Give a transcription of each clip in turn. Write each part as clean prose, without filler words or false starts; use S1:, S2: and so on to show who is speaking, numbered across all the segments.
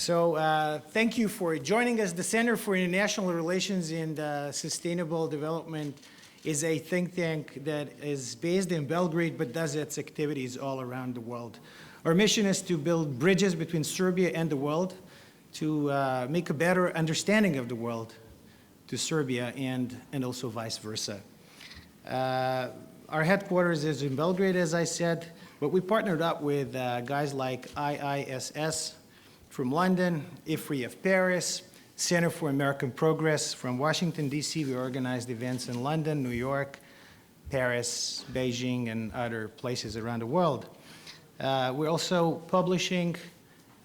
S1: Thank you for joining us. The Center for International Relations and Sustainable Development is a think tank that is based in Belgrade but does its activities all around the world. Our mission is to build bridges between Serbia and the world, to make a better understanding of the world to Serbia and also vice versa. Our headquarters is in Belgrade, as I said, but we partnered up with guys like IISS from London, IFRI of Paris, Center for American Progress from Washington, D.C. We organized events in London, New York, Paris, Beijing, and other places around the world. We're also publishing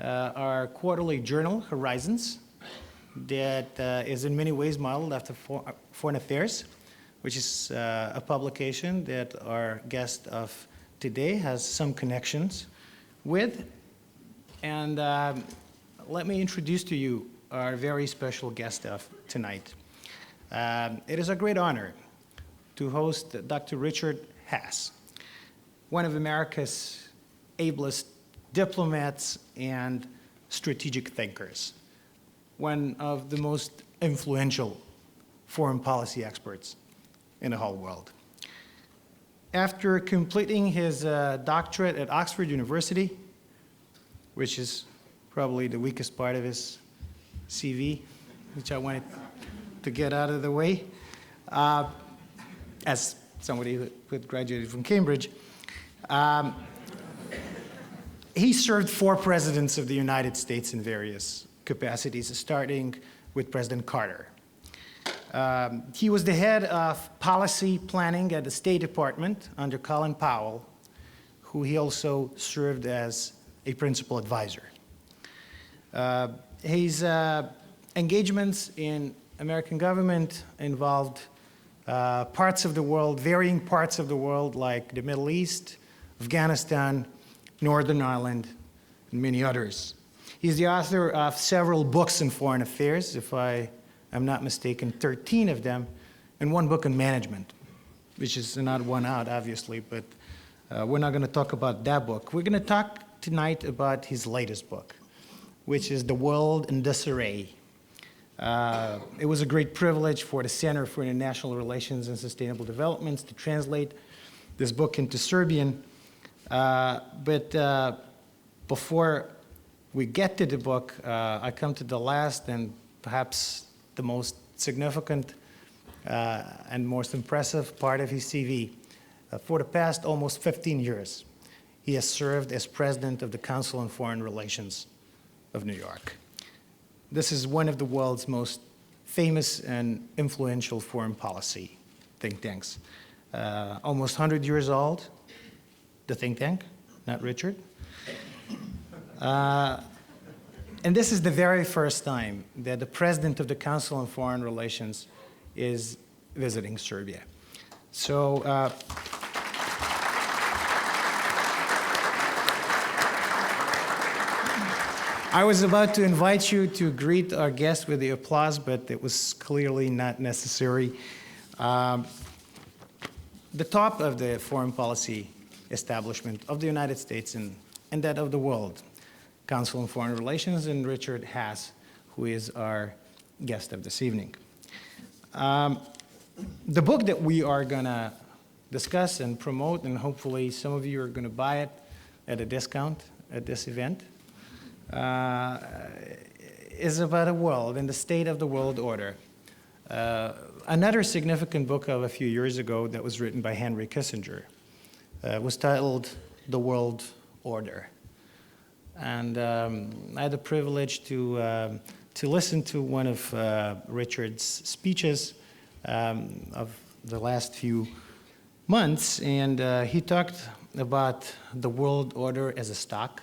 S1: our quarterly journal, Horizons, that is in many ways modeled after Foreign Affairs, which is a publication that our guest of today has some connections with. And let me introduce to you our very special guest of tonight. It is a great honor to host Dr. Richard Haass, one of America's ablest diplomats and strategic thinkers, one of the most influential foreign policy experts in the whole world. After completing his doctorate at Oxford University, which is probably the weakest part of his CV, which I wanted to get out of the way, as somebody who graduated from Cambridge. He served 4 presidents of the United States in various capacities, starting with President Carter. He was the head of policy planning at the State Department under Colin Powell, who he also served as a principal advisor. His engagements in American government involved parts of the world, varying parts of the world, like the Middle East, Afghanistan, Northern Ireland, and many others. He's the author of several books in foreign affairs, if I am not mistaken, 13 of them, and 1 book on management, which is not one out, obviously, but we're not going to talk about that book. We're going to talk tonight about his latest book, which is The World in Disarray. It was a great privilege for the Center for International Relations and Sustainable Development to translate this book into Serbian. But before we get to the book, I come to the last and perhaps the most significant and most impressive part of his CV. For the past almost 15 years, he has served as president of the Council on Foreign Relations of New York. This is one of the world's most famous and influential foreign policy think tanks. Almost 100 years old, the think tank, not Richard. And this is the very first time that the president of the Council on Foreign Relations is visiting Serbia. So, I was about to invite you to greet our guest with the applause, but it was clearly not necessary. The top of the foreign policy establishment of the United States and that of the world, Council on Foreign Relations, and Richard Haass, who is our guest of this evening. The book that we are going to discuss and promote, and hopefully some of you are going to buy it at a discount at this event, is about a world and the state of the world order. Another significant book of a few years ago that was written by Henry Kissinger was titled The World Order. And I had the privilege to listen to one of Richard's speeches of the last few months, and he talked about the world order as a stock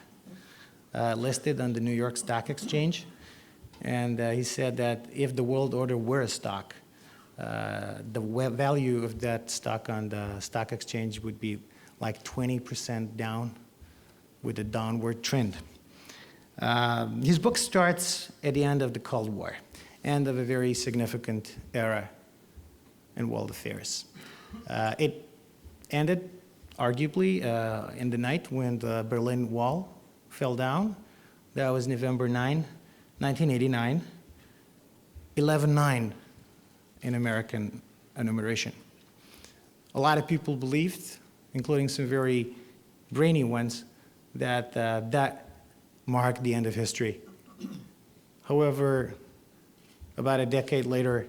S1: listed on the New York Stock Exchange. And he said that if the world order were a stock, the value of that stock on the stock exchange would be like 20% down with a downward trend. His book starts at the end of the Cold War, end of a very significant era in world affairs. It ended, arguably, in the night when the Berlin Wall fell down. That was November 9, 1989, 11-9 in American enumeration. A lot of people believed, including some very brainy ones, that that marked the end of history. However, about a decade later,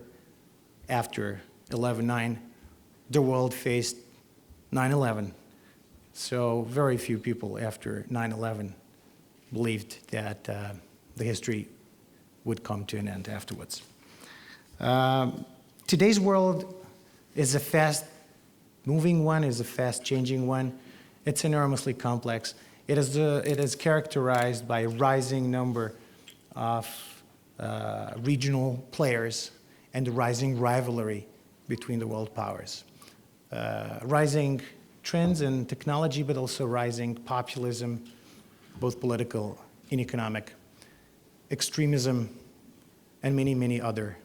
S1: after 11-9, the world faced 9/11. So very few people after 9/11 believed that the history would come to an end afterwards. Today's world is a fast-moving one, is a fast-changing one. It's enormously complex. It is characterized by a rising number of regional players and the rising rivalry between the world powers. Rising trends in technology, but also rising populism, both political and economic, extremism, and many, many other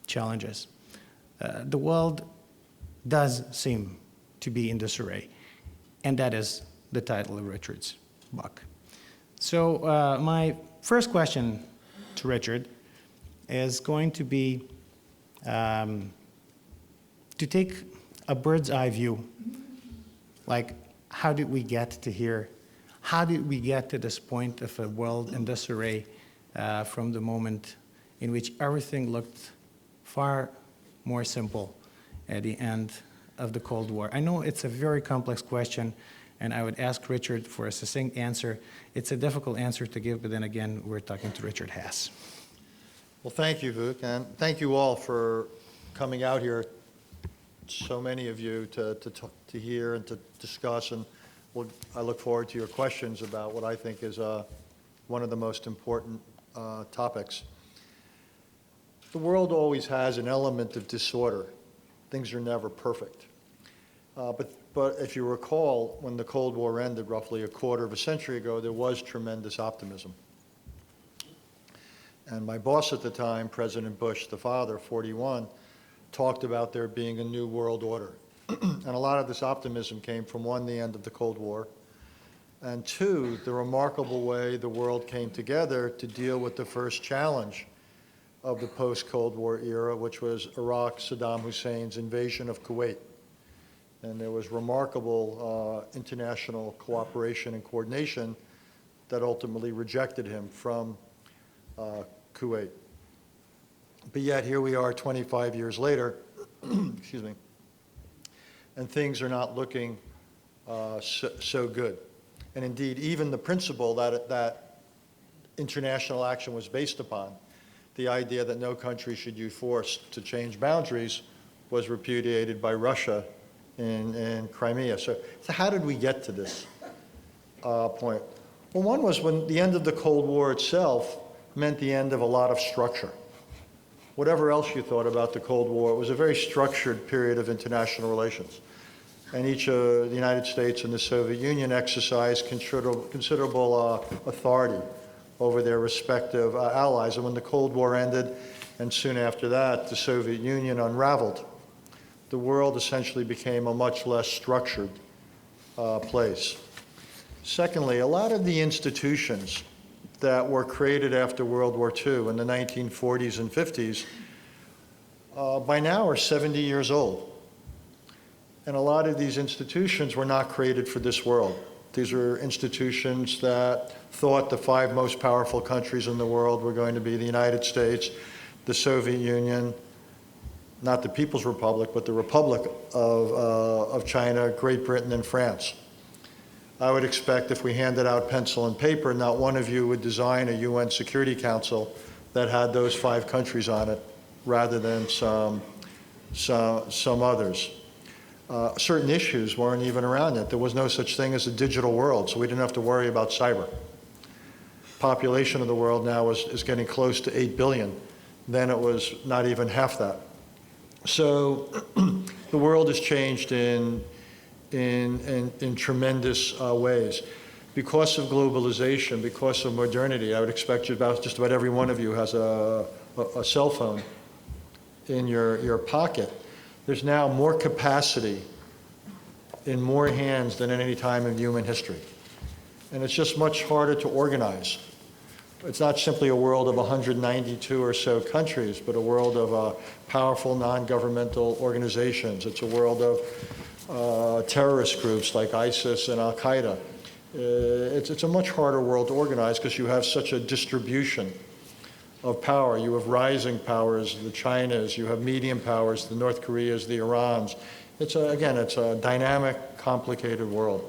S1: challenges. The world does seem to be in disarray, and that is the title of Richard's book. So my first question to Richard is going to be to take a bird's eye view. Like, how did we get to here? How did we get to this point of a world in disarray from the moment in which everything looked far more simple at the end of the Cold War? I know it's a very complex question, and I would ask Richard for a succinct answer. It's a difficult answer to give, but then again, we're talking to Richard Haass.
S2: Well, thank you, Vuk, and thank you all for coming out here, so many of you, to hear and to discuss, and I look forward to your questions about what I think is one of the most important topics. The world always has an element of disorder. Things are never perfect. But if you recall, when the Cold War ended roughly a quarter of a century ago, there was tremendous optimism. And my boss at the time, President Bush, the father, 41, talked about there being a new world order. And a lot of this optimism came from, one, the end of the Cold War, and two, the remarkable way the world came together to deal with the first challenge of the post-Cold War era, which was Iraq, Saddam Hussein's invasion of Kuwait. And there was remarkable international cooperation and coordination that ultimately rejected him from Kuwait. But yet here we are 25 years later, excuse me, and things are not looking so good. And indeed, even the principle that international action was based upon, the idea that no country should use force to change boundaries, was repudiated by Russia in Crimea. So how did we get to this point? Well, one was when the end of the Cold War itself meant the end of a lot of structure. Whatever else you thought about the Cold War, it was a very structured period of international relations. And each of the United States and the Soviet Union exercised considerable authority over their respective allies. And when the Cold War ended, and soon after that, the Soviet Union unraveled, the world essentially became a much less structured place. Secondly, a lot of the institutions that were created after World War II in the 1940s and 50s by now are 70 years old. And a lot of these institutions were not created for this world. These were institutions that thought the 5 most powerful countries in the world were going to be the United States, the Soviet Union, not the People's Republic, but the Republic of China, Great Britain, and France. I would expect if we handed out pencil and paper, not one of you would design a UN Security Council that had those 5 countries on it rather than some others. Certain issues weren't even around yet. There was no such thing as a digital world, so we didn't have to worry about cyber. Population of the world now is getting close to 8 billion. Then it was not even half that. So the world has changed in tremendous ways. Because of globalization, because of modernity, I would expect just about every one of you has a cell phone in your pocket. There's now more capacity in more hands than at any time in human history. And it's just much harder to organize. It's not simply a world of 192 or so countries, but a world of powerful non-governmental organizations. It's a world of terrorist groups like ISIS and Al-Qaeda. It's a much harder world to organize because you have such a distribution of power. You have rising powers, the Chinas, you have medium powers, the North Koreas, the Irans. Again, it's a dynamic, complicated world.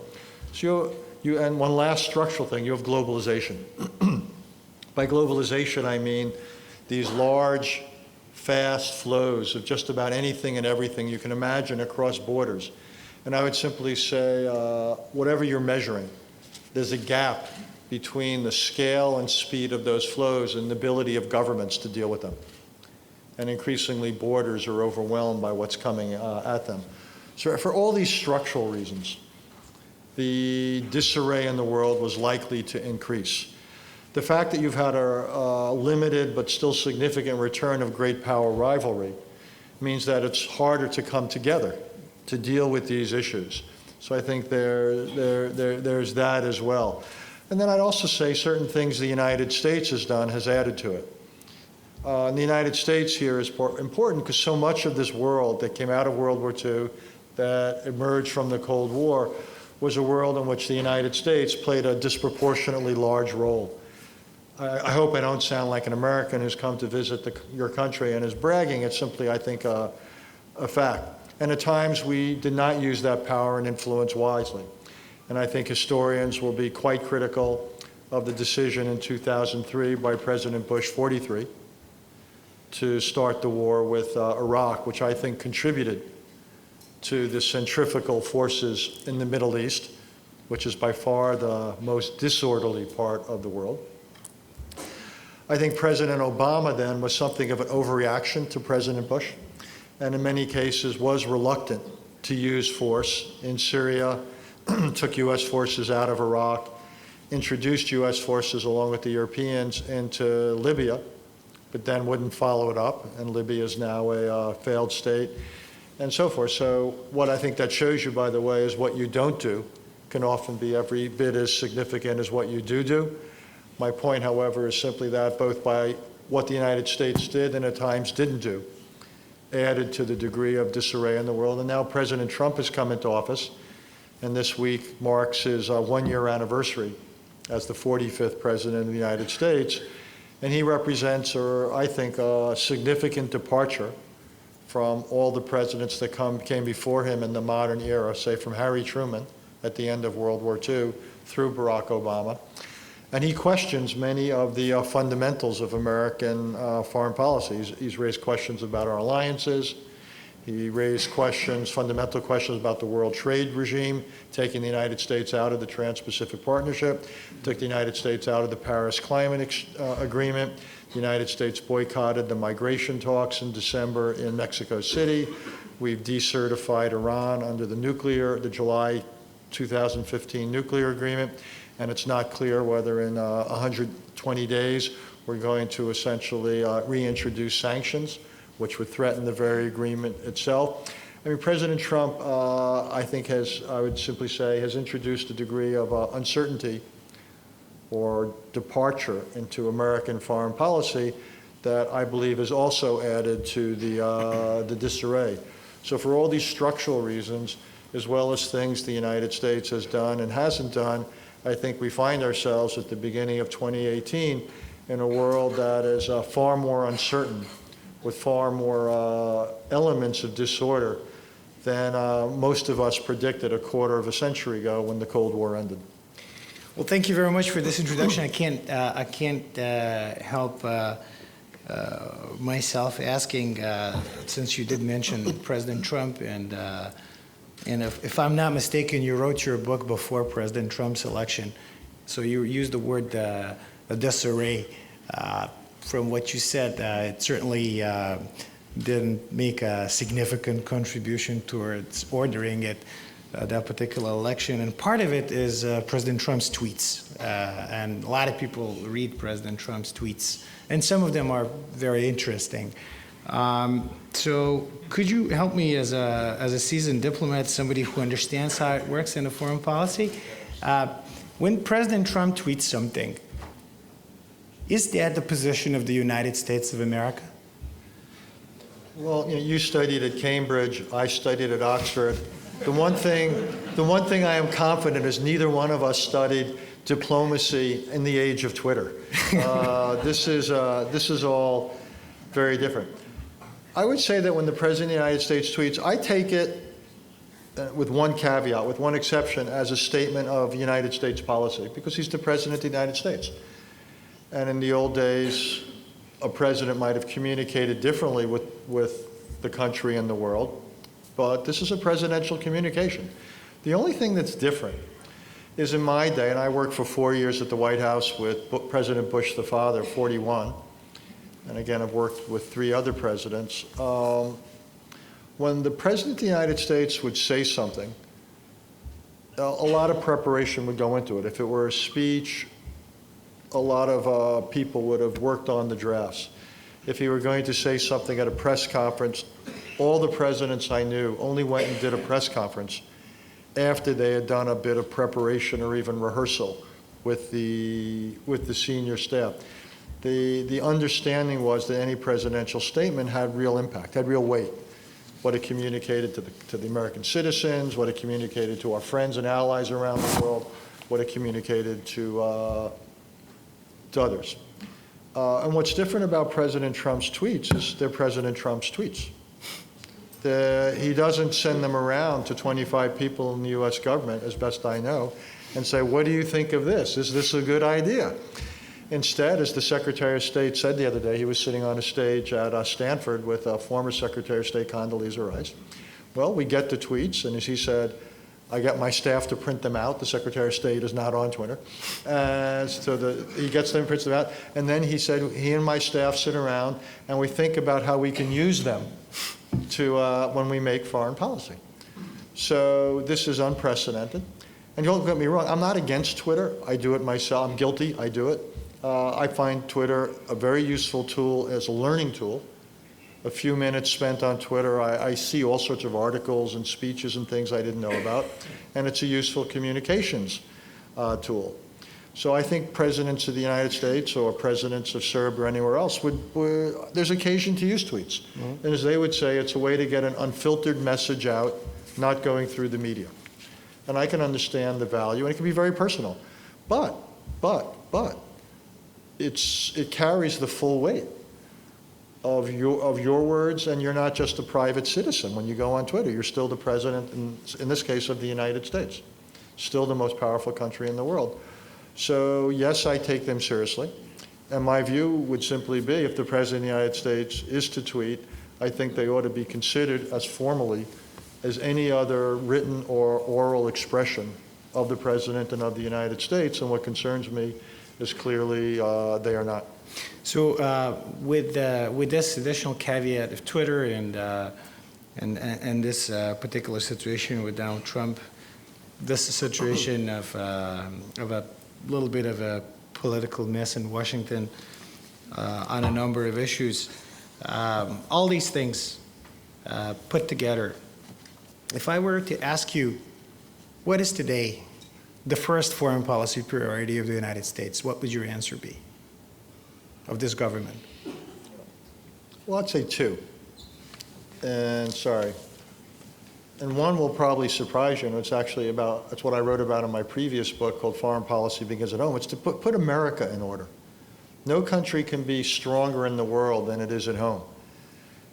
S2: So and one last structural thing, you have globalization. By globalization, I mean these large, fast flows of just about anything and everything you can imagine across borders. And I would simply say, whatever you're measuring, there's a gap between the scale and speed of those flows and the ability of governments to deal with them. And increasingly, borders are overwhelmed by what's coming at them. So for all these structural reasons, the disarray in the world was likely to increase. The fact that you've had a limited but still significant return of great power rivalry means that it's harder to come together to deal with these issues. So I think there's that as well. And then I'd also say certain things the United States has done has added to it. And the United States here is important because so much of this world that came out of World War II, that emerged from the Cold War, was a world in which the United States played a disproportionately large role. I hope I don't sound like an American who's come to visit your country and is bragging. It's simply, I think, a fact. And at times we did not use that power and influence wisely. And I think historians will be quite critical of the decision in 2003 by President Bush 43 to start the war with Iraq, which I think contributed to the centrifugal forces in the Middle East, which is by far the most disorderly part of the world. I think President Obama then was something of an overreaction to President Bush, and in many cases was reluctant to use force in Syria, took U.S. forces out of Iraq, introduced U.S. forces along with the Europeans into Libya, but then wouldn't follow it up, and Libya is now a failed state, and so forth. So what I think that shows you, by the way, is what you don't do can often be every bit as significant as what you do. My point, however, is simply that both by what the United States did and at times didn't do, added to the degree of disarray in the world. And now President Trump has come into office, and this week marks his one-year anniversary as the 45th President of the United States. And he represents, I think, a significant departure from all the presidents that came before him in the modern era, say from Harry Truman at the end of World War II through Barack Obama. And he questions many of the fundamentals of American foreign policy. He's raised questions about our alliances. He raised fundamental questions about the world trade regime, taking the United States out of the Trans-Pacific Partnership, took the United States out of the Paris Climate Agreement. The United States boycotted the migration talks in December in Mexico City. We've decertified Iran under the July 2015 nuclear agreement. And it's not clear whether in 120 days we're going to essentially reintroduce sanctions, which would threaten the very agreement itself. I mean, President Trump, I think I would simply say, has introduced a degree of uncertainty or departure into American foreign policy that I believe has also added to the disarray. So for all these structural reasons, as well as things the United States has done and hasn't done, I think we find ourselves at the beginning of 2018 in a world that is far more uncertain, with far more elements of disorder than most of us predicted a quarter of a century ago when the Cold War ended.
S1: Well, thank you very much for this introduction. I can't help myself asking, since you did mention President Trump, and if I'm not mistaken, you wrote your book before President Trump's election. So you used the word disarray. From what you said, it certainly didn't make a significant contribution towards ordering it, that particular election. And part of it is President Trump's tweets. And a lot of people read President Trump's tweets. And some of them are very interesting. So could you help me as a seasoned diplomat, somebody who understands how it works in a foreign policy? When President Trump tweets something, Is that the position of the United States of America?
S2: Well, you studied at Cambridge, I studied at Oxford. The one thing I am confident is neither one of us studied diplomacy in the age of Twitter. This is all very different. I would say that when the President of the United States tweets, I take it with one caveat, with one exception, as a statement of United States policy, because he's the President of the United States. And in the old days, a president might have communicated differently with the country and the world, but this is a presidential communication. The only thing that's different is in my day, and I worked for 4 years at the White House with President Bush the father, 41, and again, I've worked with 3 other presidents. When the President of the United States would say something, a lot of preparation would go into it. If it were a speech, a lot of people would have worked on the drafts. If he were going to say something at a press conference, all the presidents I knew only went and did a press conference after they had done a bit of preparation or even rehearsal with the senior staff. The understanding was that any presidential statement had real impact, had real weight. What it communicated to the American citizens, what it communicated to our friends and allies around the world, what it communicated to others. And what's different about President Trump's tweets is they're President Trump's tweets. He doesn't send them around to 25 people in the US government, as best I know, and say, what do you think of this? Is this a good idea? Instead, as the Secretary of State said the other day, he was sitting on a stage at Stanford with former Secretary of State Condoleezza Rice. Well, we get the tweets, and as he said, I get my staff to print them out. The Secretary of State is not on Twitter. So he gets them, prints them out, and then he said, he and my staff sit around and we think about how we can use them to when we make foreign policy. So this is unprecedented. And don't get me wrong, I'm not against Twitter. I do it myself. I'm guilty. I do it. I find Twitter a very useful tool as a learning tool. A few minutes spent on Twitter, I see all sorts of articles and speeches and things I didn't know about, and it's a useful communications tool. So I think presidents of the United States or presidents of Serbia or anywhere else there's occasion to use tweets. Mm-hmm. And as they would say, it's a way to get an unfiltered message out, not going through the media. And I can understand the value, and it can be very personal. But, it carries the full weight of your words, and you're not just a private citizen. When you go on Twitter, you're still the president, in this case, of the United States, still the most powerful country in the world. So yes, I take them seriously. And my view would simply be, if the President of the United States is to tweet, I think they ought to be considered as formally as any other written or oral expression of the President and of the United States. And what concerns me is clearly they are not.
S1: So with this additional caveat of Twitter and this particular situation with Donald Trump, this situation of a little bit of a political mess in Washington on a number of issues, all these things put together, if I were to ask you, what is today the first foreign policy priority of the United States, what would your answer be of this government?
S2: Well, I'd say 2. And sorry. And one will probably surprise you, and it's what I wrote about in my previous book called Foreign Policy Begins at Home. It's to put America in order. No country can be stronger in the world than it is at home.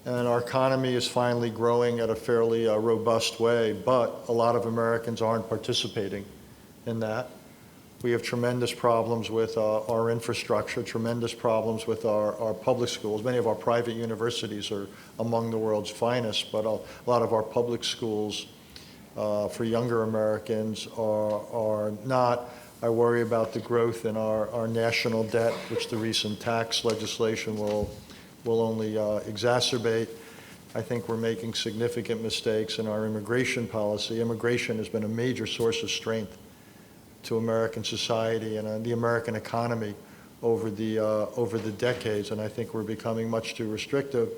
S2: And our economy is finally growing at a fairly robust way, but a lot of Americans aren't participating in that. We have tremendous problems with our infrastructure, tremendous problems with our public schools. Many of our private universities are among the world's finest, but a lot of our public schools for younger Americans are not. I worry about the growth in our national debt, which the recent tax legislation will only exacerbate. I think we're making significant mistakes in our immigration policy. Immigration has been a major source of strength to American society and the American economy over the decades, and I think we're becoming much too restrictive.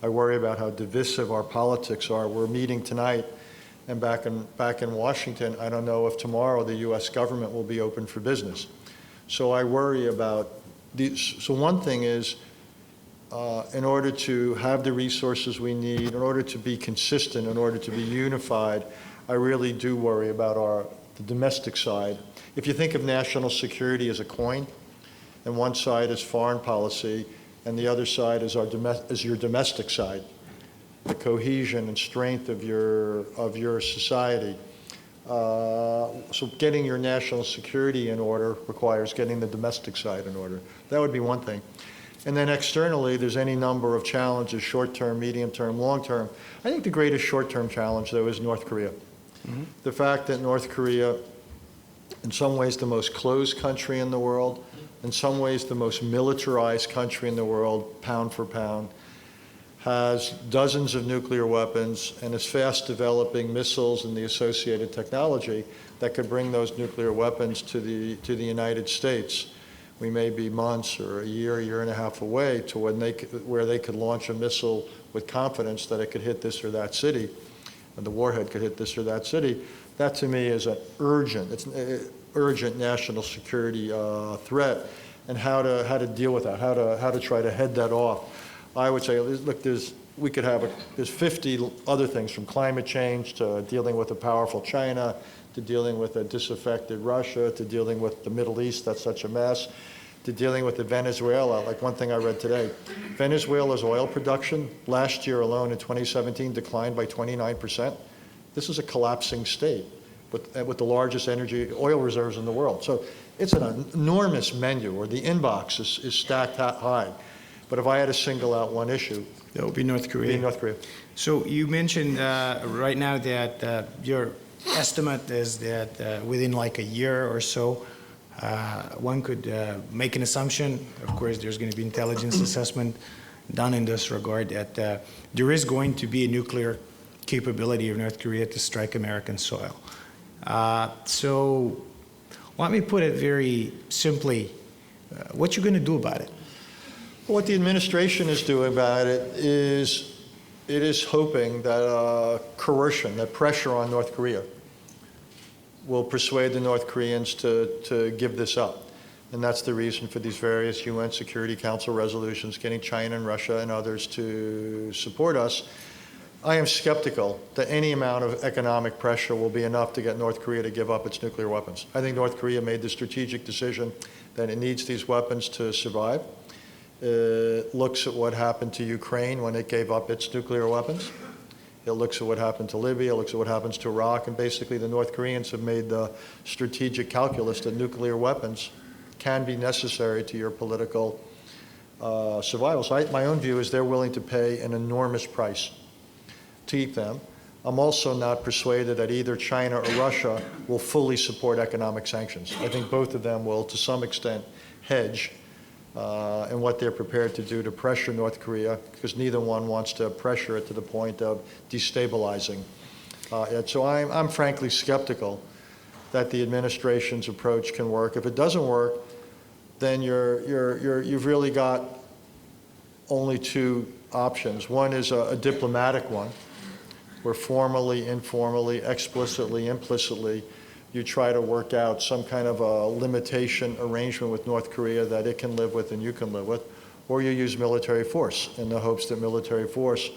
S2: I worry about how divisive our politics are. We're meeting tonight, and back in Washington, I don't know if tomorrow the U.S. government will be open for business. So I worry about So one thing is, in order to have the resources we need, in order to be consistent, in order to be unified, I really do worry about the domestic side. If you think of national security as a coin, and one side is foreign policy, and the other side is your domestic side, the cohesion and strength of your society. So getting your national security in order requires getting the domestic side in order. That would be one thing. And then externally, there's any number of challenges, short-term, medium-term, long-term. I think the greatest short-term challenge, though, is North Korea. Mm-hmm. The fact that North Korea, in some ways the most closed country in the world, in some ways the most militarized country in the world, pound for pound, has dozens of nuclear weapons and is fast developing missiles and the associated technology that could bring those nuclear weapons to the United States. We may be months or a year and a half away to where they could launch a missile with confidence that it could hit this or that city, and the warhead could hit this or that city. That to me is an urgent national security threat, and how to deal with that, how to try to head that off. I would say, look, there's 50 other things, from climate change to dealing with a powerful China, to dealing with a disaffected Russia, to dealing with the Middle East, that's such a mess, to dealing with the Venezuela. Like one thing I read today, Venezuela's oil production last year alone in 2017 declined by 29%. This is a collapsing state with the largest oil reserves in the world. So it's an enormous menu, or the inbox is stacked high. But if I had to single out one issue,
S1: that would be North Korea. So you mentioned right now that your estimate is that within like a year or so, one could make an assumption. Of course, there's going to be intelligence assessment done in this regard, that there is going to be a nuclear capability of North Korea to strike American soil. So let me put it very simply. What you going to do about it?
S2: What the administration is doing about it is hoping that coercion, that pressure on North Korea will persuade the North Koreans to give this up. And that's the reason for these various UN Security Council resolutions, getting China and Russia and others to support us. I am skeptical that any amount of economic pressure will be enough to get North Korea to give up its nuclear weapons. I think North Korea made the strategic decision that it needs these weapons to survive. It looks at what happened to Ukraine when it gave up its nuclear weapons. It looks at what happened to Libya, it looks at what happens to Iraq, and basically the North Koreans have made the strategic calculus that nuclear weapons can be necessary to your political survival. So my own view is they're willing to pay an enormous price to keep them. I'm also not persuaded that either China or Russia will fully support economic sanctions. I think both of them will, to some extent, hedge and what they're prepared to do to pressure North Korea, because neither one wants to pressure it to the point of destabilizing it. So I'm frankly skeptical that the administration's approach can work. If it doesn't work, then you've really got only two options. One is a diplomatic one, where formally, informally, explicitly, implicitly, you try to work out some kind of a limitation arrangement with North Korea that it can live with and you can live with, or you use military force in the hopes that military force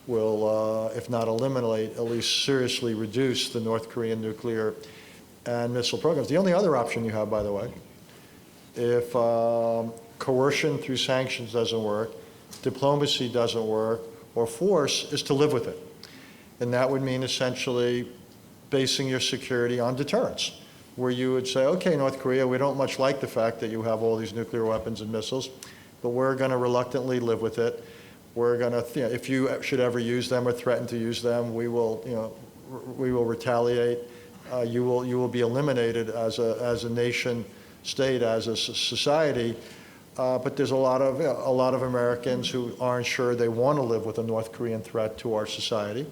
S2: will, if not eliminate, at least seriously reduce the North Korean nuclear and missile programs. The only other option you have, by the way, if coercion through sanctions doesn't work, diplomacy doesn't work, or force, is to live with it. And that would mean essentially basing your security on deterrence, where you would say, okay, North Korea, we don't much like the fact that you have all these nuclear weapons and missiles, but we're going to reluctantly live with it. We're going to, if you should ever use them or threaten to use them, we will retaliate. You will be eliminated as a nation state, as a society. But there's a lot of Americans who aren't sure they want to live with a North Korean threat to our society.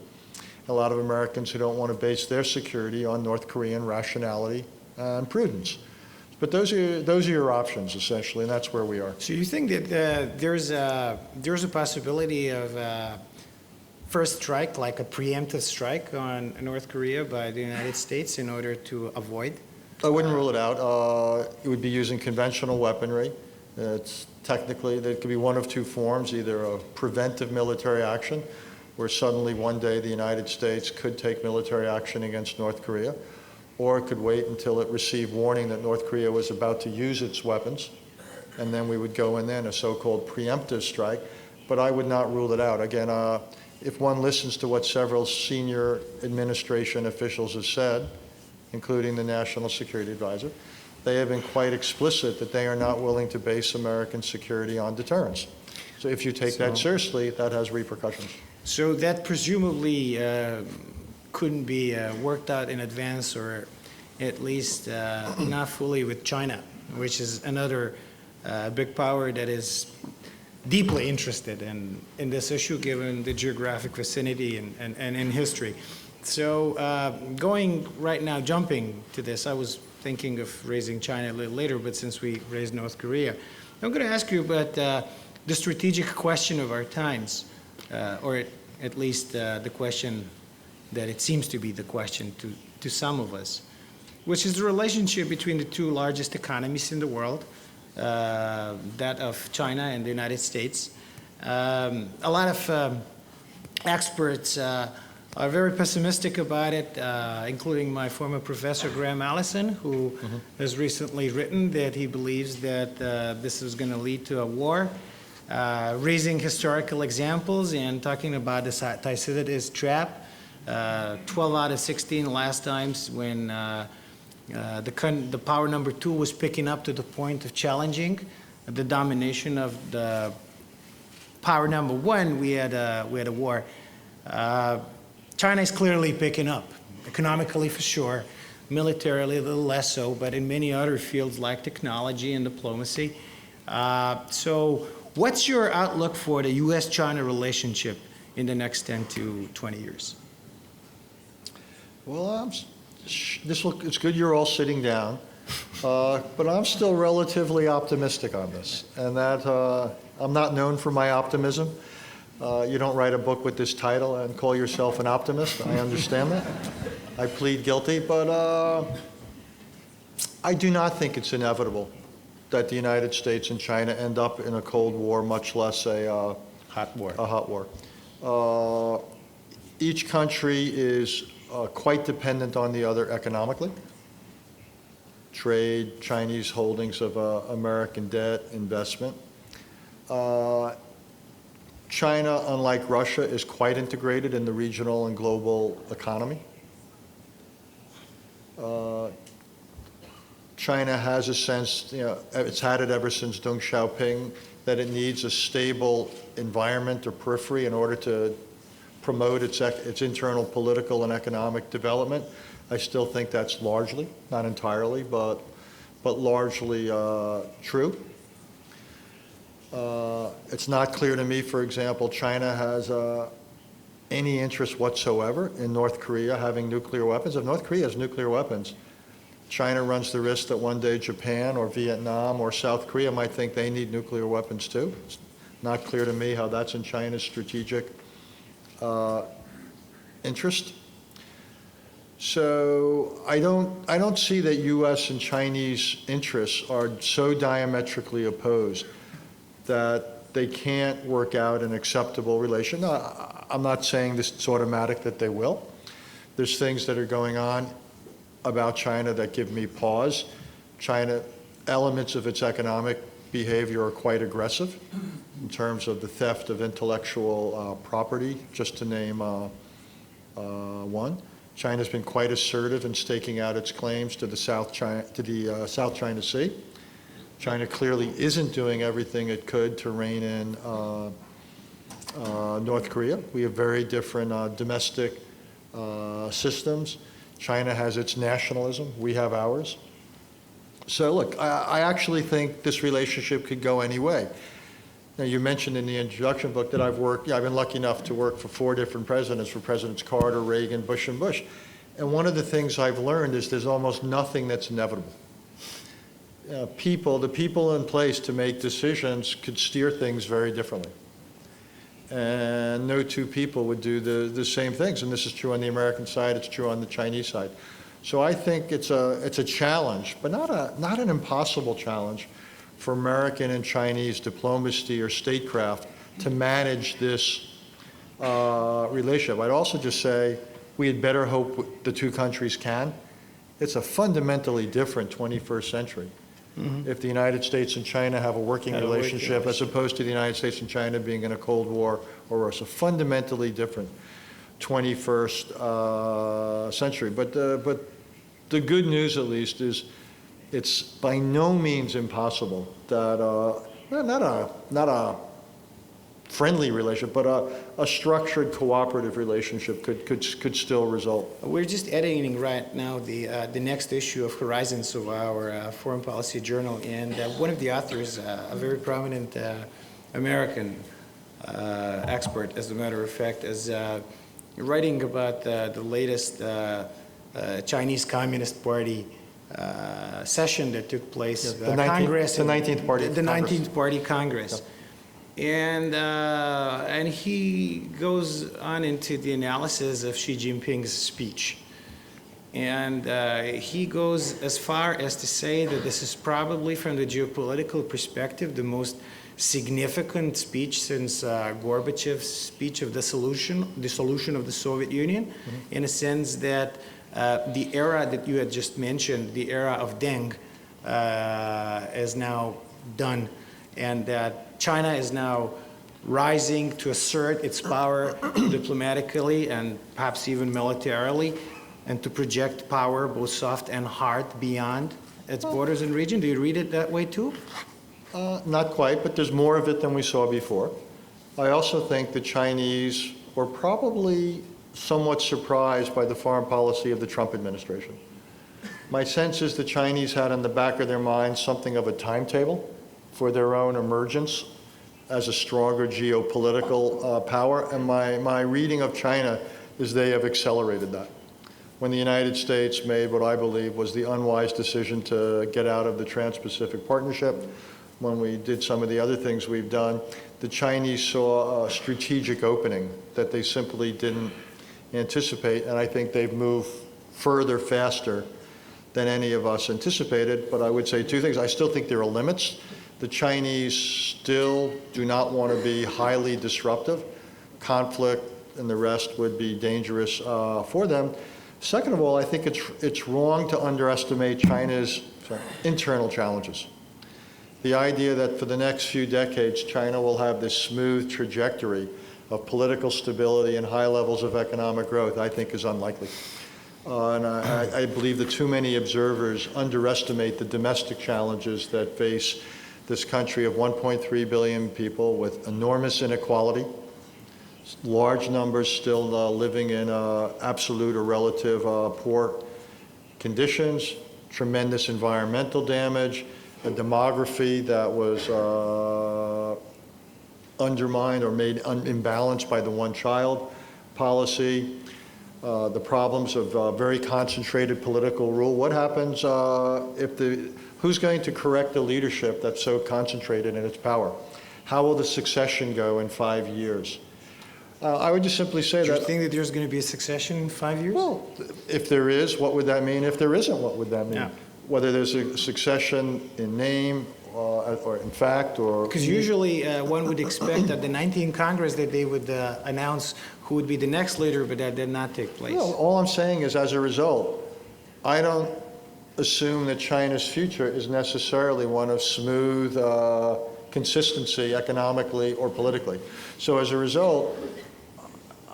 S2: A lot of Americans who don't want to base their security on North Korean rationality and prudence. But those are your options, essentially, and that's where we are.
S1: So you think that there's a possibility of first strike, like a preemptive strike on North Korea by the United States in order to avoid?
S2: I wouldn't rule it out. It would be using conventional weaponry. It's technically, there could be one of two forms, either a preventive military action, where suddenly one day the United States could take military action against North Korea, or it could wait until it received warning that North Korea was about to use its weapons, and then we would go in then, a so-called preemptive strike. But I would not rule it out. Again, if one listens to what several senior administration officials have said, including the National Security Advisor, they have been quite explicit that they are not willing to base American security on deterrence. So if you take that seriously, that has repercussions.
S1: So that presumably couldn't be worked out in advance, or at least not fully with China, which is another big power that is deeply interested in this issue, given the geographic vicinity and in history. So going right now, jumping to this, I was thinking of raising China a little later, but since we raised North Korea, I'm going to ask you about the strategic question of our times, or at least the question that it seems to be the question to some of us, which is the relationship between the two largest economies in the world, that of China and the United States. A lot of experts are very pessimistic about it, including my former professor, Graham Allison, who has recently written that he believes that this is going to lead to a war, raising historical examples and talking about the Thucydides trap. 12 out of 16 last times when the power number 2 was picking up to the point of challenging the domination of the power number 1, we had a war. China is clearly picking up, economically for sure, militarily a little less so, but in many other fields like technology and diplomacy. So what's your outlook for the U.S.-China relationship in the next 10 to 20 years?
S2: Well, it's good you're all sitting down, but I'm still relatively optimistic on this, and that I'm not known for my optimism. You don't write a book with this title and call yourself an optimist. I understand that. I plead guilty, but I do not think it's inevitable that the United States and China end up in a Cold War, much less a hot war. Each country is quite dependent on the other economically. Trade, Chinese holdings of American debt, investment. China, unlike Russia, is quite integrated in the regional and global economy. China has a sense, it's had it ever since Deng Xiaoping, that it needs a stable environment or periphery in order to promote its internal political and economic development. I still think that's largely, not entirely, but largely true. It's not clear to me, for example, China has any interest whatsoever in North Korea having nuclear weapons. If North Korea has nuclear weapons, China runs the risk that one day Japan or Vietnam or South Korea might think they need nuclear weapons too. It's not clear to me how that's in China's strategic interest. So I don't see that U.S. and Chinese interests are so diametrically opposed that they can't work out an acceptable relation. No, I'm not saying this is automatic that they will. There's things that are going on about China that give me pause. China, elements of its economic behavior are quite aggressive in terms of the theft of intellectual property, just to name one. China's been quite assertive in staking out its claims to the South China Sea. China clearly isn't doing everything it could to rein in North Korea. We have very different domestic systems. China has its nationalism. We have ours. So look, I actually think this relationship could go any way. Now, you mentioned in the introduction book that I've been lucky enough to work for 4 different presidents, for Presidents Carter, Reagan, Bush, and Bush. And one of the things I've learned is there's almost nothing that's inevitable. The people in place to make decisions could steer things very differently. And no two people would do the same things. And this is true on the American side, it's true on the Chinese side. So I think it's a challenge, but not an impossible challenge for American and Chinese diplomacy or statecraft to manage this relationship. I'd also just say we had better hope the two countries can. It's a fundamentally different 21st century. If the United States and China have a working relationship as opposed to the United States and China being in a Cold War or worse, a fundamentally different 21st century. But the good news, at least, is it's by no means impossible that not a friendly relationship, but a structured cooperative relationship could still result.
S1: We're just editing right now the next issue of Horizons of our foreign policy journal, and one of the authors, a very prominent American expert, as a matter of fact, is writing about the latest Chinese Communist Party session that took place, Congress,
S2: the 19th Party,
S1: the 19th Party Congress.
S2: Yep.
S1: And he goes on into the analysis of Xi Jinping's speech. And he goes as far as to say that this is probably, from the geopolitical perspective, the most significant speech since Gorbachev's speech of dissolution of the Soviet Union, in a sense that the era that you had just mentioned, the era of Deng, is now done, and that China is now rising to assert its power diplomatically and perhaps even militarily, and to project power, both soft and hard, beyond its borders and region. Do you read it that way too?
S2: Not quite, but there's more of it than we saw before. I also think the Chinese were probably somewhat surprised by the foreign policy of the Trump administration. My sense is the Chinese had in the back of their minds something of a timetable for their own emergence as a stronger geopolitical power, and my reading of China is they have accelerated that. When the United States made what I believe was the unwise decision to get out of the Trans-Pacific Partnership, when we did some of the other things we've done, the Chinese saw a strategic opening that they simply didn't anticipate, and I think they've moved further, faster than any of us anticipated. But I would say two things. I still think there are limits. The Chinese still do not want to be highly disruptive. Conflict and the rest would be dangerous for them. Second of all, I think it's wrong to underestimate China's internal challenges. The idea that for the next few decades, China will have this smooth trajectory of political stability and high levels of economic growth, I think is unlikely. And I believe that too many observers underestimate the domestic challenges that face this country of 1.3 billion people with enormous inequality, large numbers still living in absolute or relative poor conditions, tremendous environmental damage, a demography that was undermined or made imbalanced by the one-child policy, the problems of very concentrated political rule. What happens who's going to correct the leadership that's so concentrated in its power? How will the succession go in 5 years? I would just simply say
S1: Do
S2: that...
S1: you think that there's going to be a succession in 5 years?
S2: Well, if there is, what would that mean? If there isn't, what would that mean?
S1: Yeah.
S2: Whether there's a succession in name or in fact or...
S1: Because usually one would expect at the 19th Congress that they would announce who would be the next leader, but that did not take place.
S2: Well, all I'm saying is, as a result, I don't assume that China's future is necessarily one of smooth consistency economically or politically. So as a result,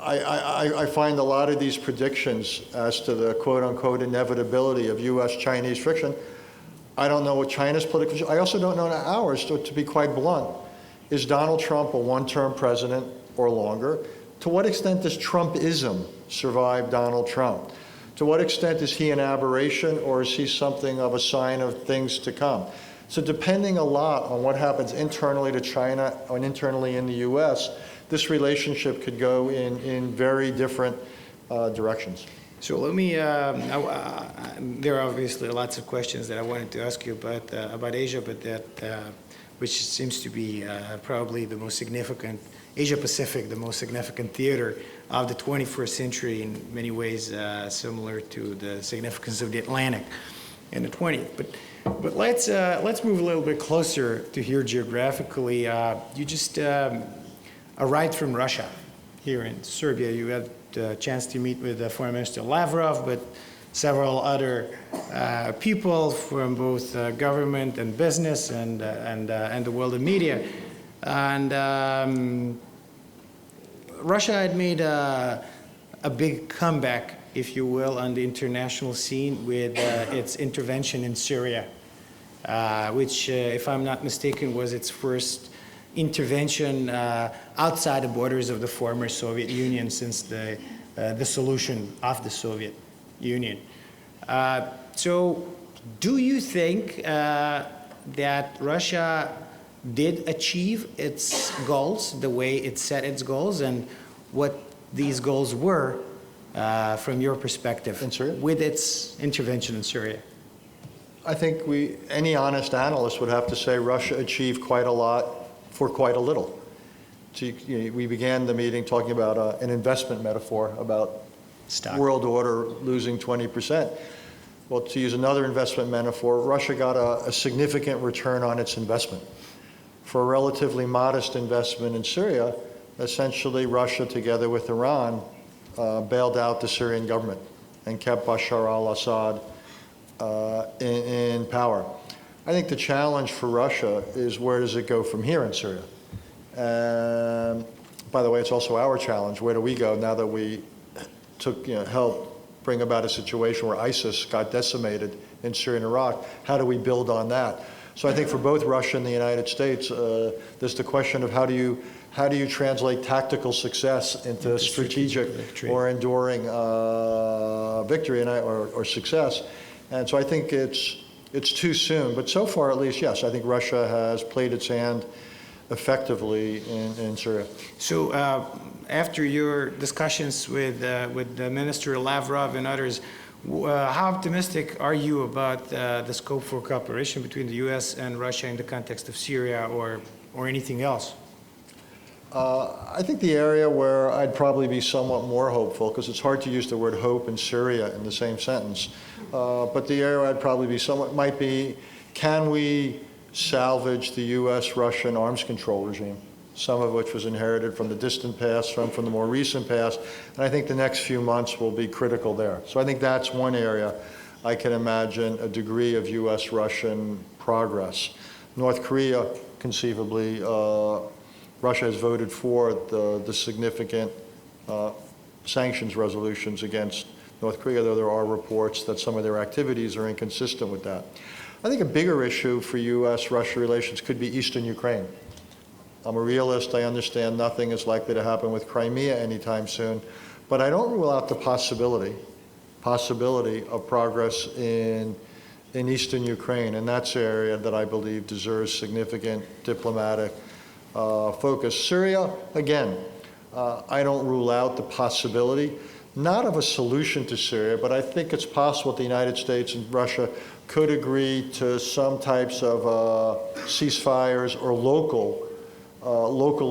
S2: I find a lot of these predictions as to the quote-unquote inevitability of U.S.-Chinese friction. I don't know what China's political... I also don't know ours, so to be quite blunt. Is Donald Trump a one-term president or longer? To what extent does Trumpism survive Donald Trump? To what extent is he an aberration, or is he something of a sign of things to come? So depending a lot on what happens internally to China and internally in the U.S., this relationship could go in very different directions.
S1: So let me, there are obviously lots of questions that I wanted to ask you about Asia, but which seems to be probably the most significant, Asia-Pacific, the most significant theater of the 21st century, in many ways similar to the significance of the Atlantic in the 20th. But But let's move a little bit closer to here geographically. You just arrived from Russia here in Serbia. You had a chance to meet with Foreign Minister Lavrov, but several other people from both government and business and the world of media. And Russia had made a big comeback, if you will, on the international scene with its intervention in Syria, which, if I'm not mistaken, was its first intervention outside the borders of the former Soviet Union since the dissolution of the Soviet Union. So do you think that Russia did achieve its goals the way it set its goals, and what these goals were from your perspective
S2: In Syria?
S1: with its intervention in Syria?
S2: I think any honest analyst would have to say Russia achieved quite a lot for quite a little. So we began the meeting talking about an investment metaphor about world order losing 20%. Well, to use another investment metaphor, Russia got a significant return on its investment. For a relatively modest investment in Syria, essentially Russia, together with Iran, bailed out the Syrian government and kept Bashar al-Assad in power. I think the challenge for Russia is, where does it go from here in Syria? By the way, it's also our challenge. Where do we go now that we helped bring about a situation where ISIS got decimated in Syria and Iraq? How do we build on that? So I think for both Russia and the United States, there's the question of how do you translate tactical success into strategic victory, or enduring victory or success. And so I think it's too soon. But so far, at least, yes, I think Russia has played its hand effectively in Syria.
S1: So after your discussions with the Minister Lavrov and others, how optimistic are you about the scope for cooperation between the U.S. and Russia in the context of Syria or anything else?
S2: I think the area where I'd probably be somewhat more hopeful, because it's hard to use the word hope and Syria in the same sentence, but the area I'd probably be somewhat might be, can we salvage the U.S.-Russian arms control regime, some of which was inherited from the distant past, some from the more recent past, and I think the next few months will be critical there. So I think that's one area I can imagine a degree of U.S.-Russian progress. North Korea, conceivably, Russia has voted for the significant sanctions resolutions against North Korea, though there are reports that some of their activities are inconsistent with that. I think a bigger issue for U.S.-Russia relations could be Eastern Ukraine. I'm a realist. I understand nothing is likely to happen with Crimea anytime soon, but I don't rule out the possibility of progress in Eastern Ukraine, and that's an area that I believe deserves significant diplomatic focus. Syria, again, I don't rule out the possibility, not of a solution to Syria, but I think it's possible that the United States and Russia could agree to some types of ceasefires or local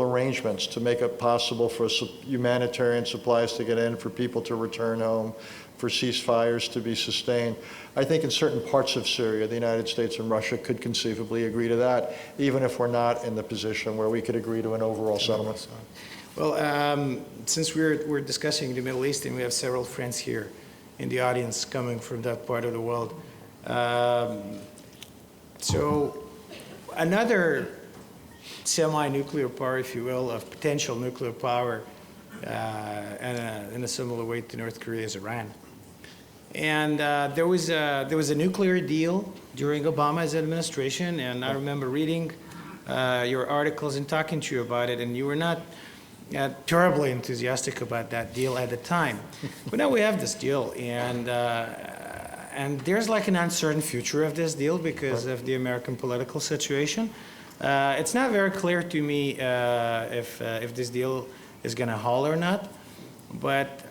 S2: arrangements to make it possible for humanitarian supplies to get in, for people to return home, for ceasefires to be sustained. I think in certain parts of Syria, the United States and Russia could conceivably agree to that, even if we're not in the position where we could agree to an overall settlement.
S1: Well, since we're discussing the Middle East, and we have several friends here in the audience coming from that part of the world, so another semi-nuclear power, if you will, of potential nuclear power and in a similar way to North Korea is Iran. And there was a nuclear deal during Obama's administration, and I remember reading your articles and talking to you about it, and you were not terribly enthusiastic about that deal at the time. But now we have this deal, and there's like an uncertain future of this deal because of the American political situation. It's not very clear to me if this deal is going to hold or not, but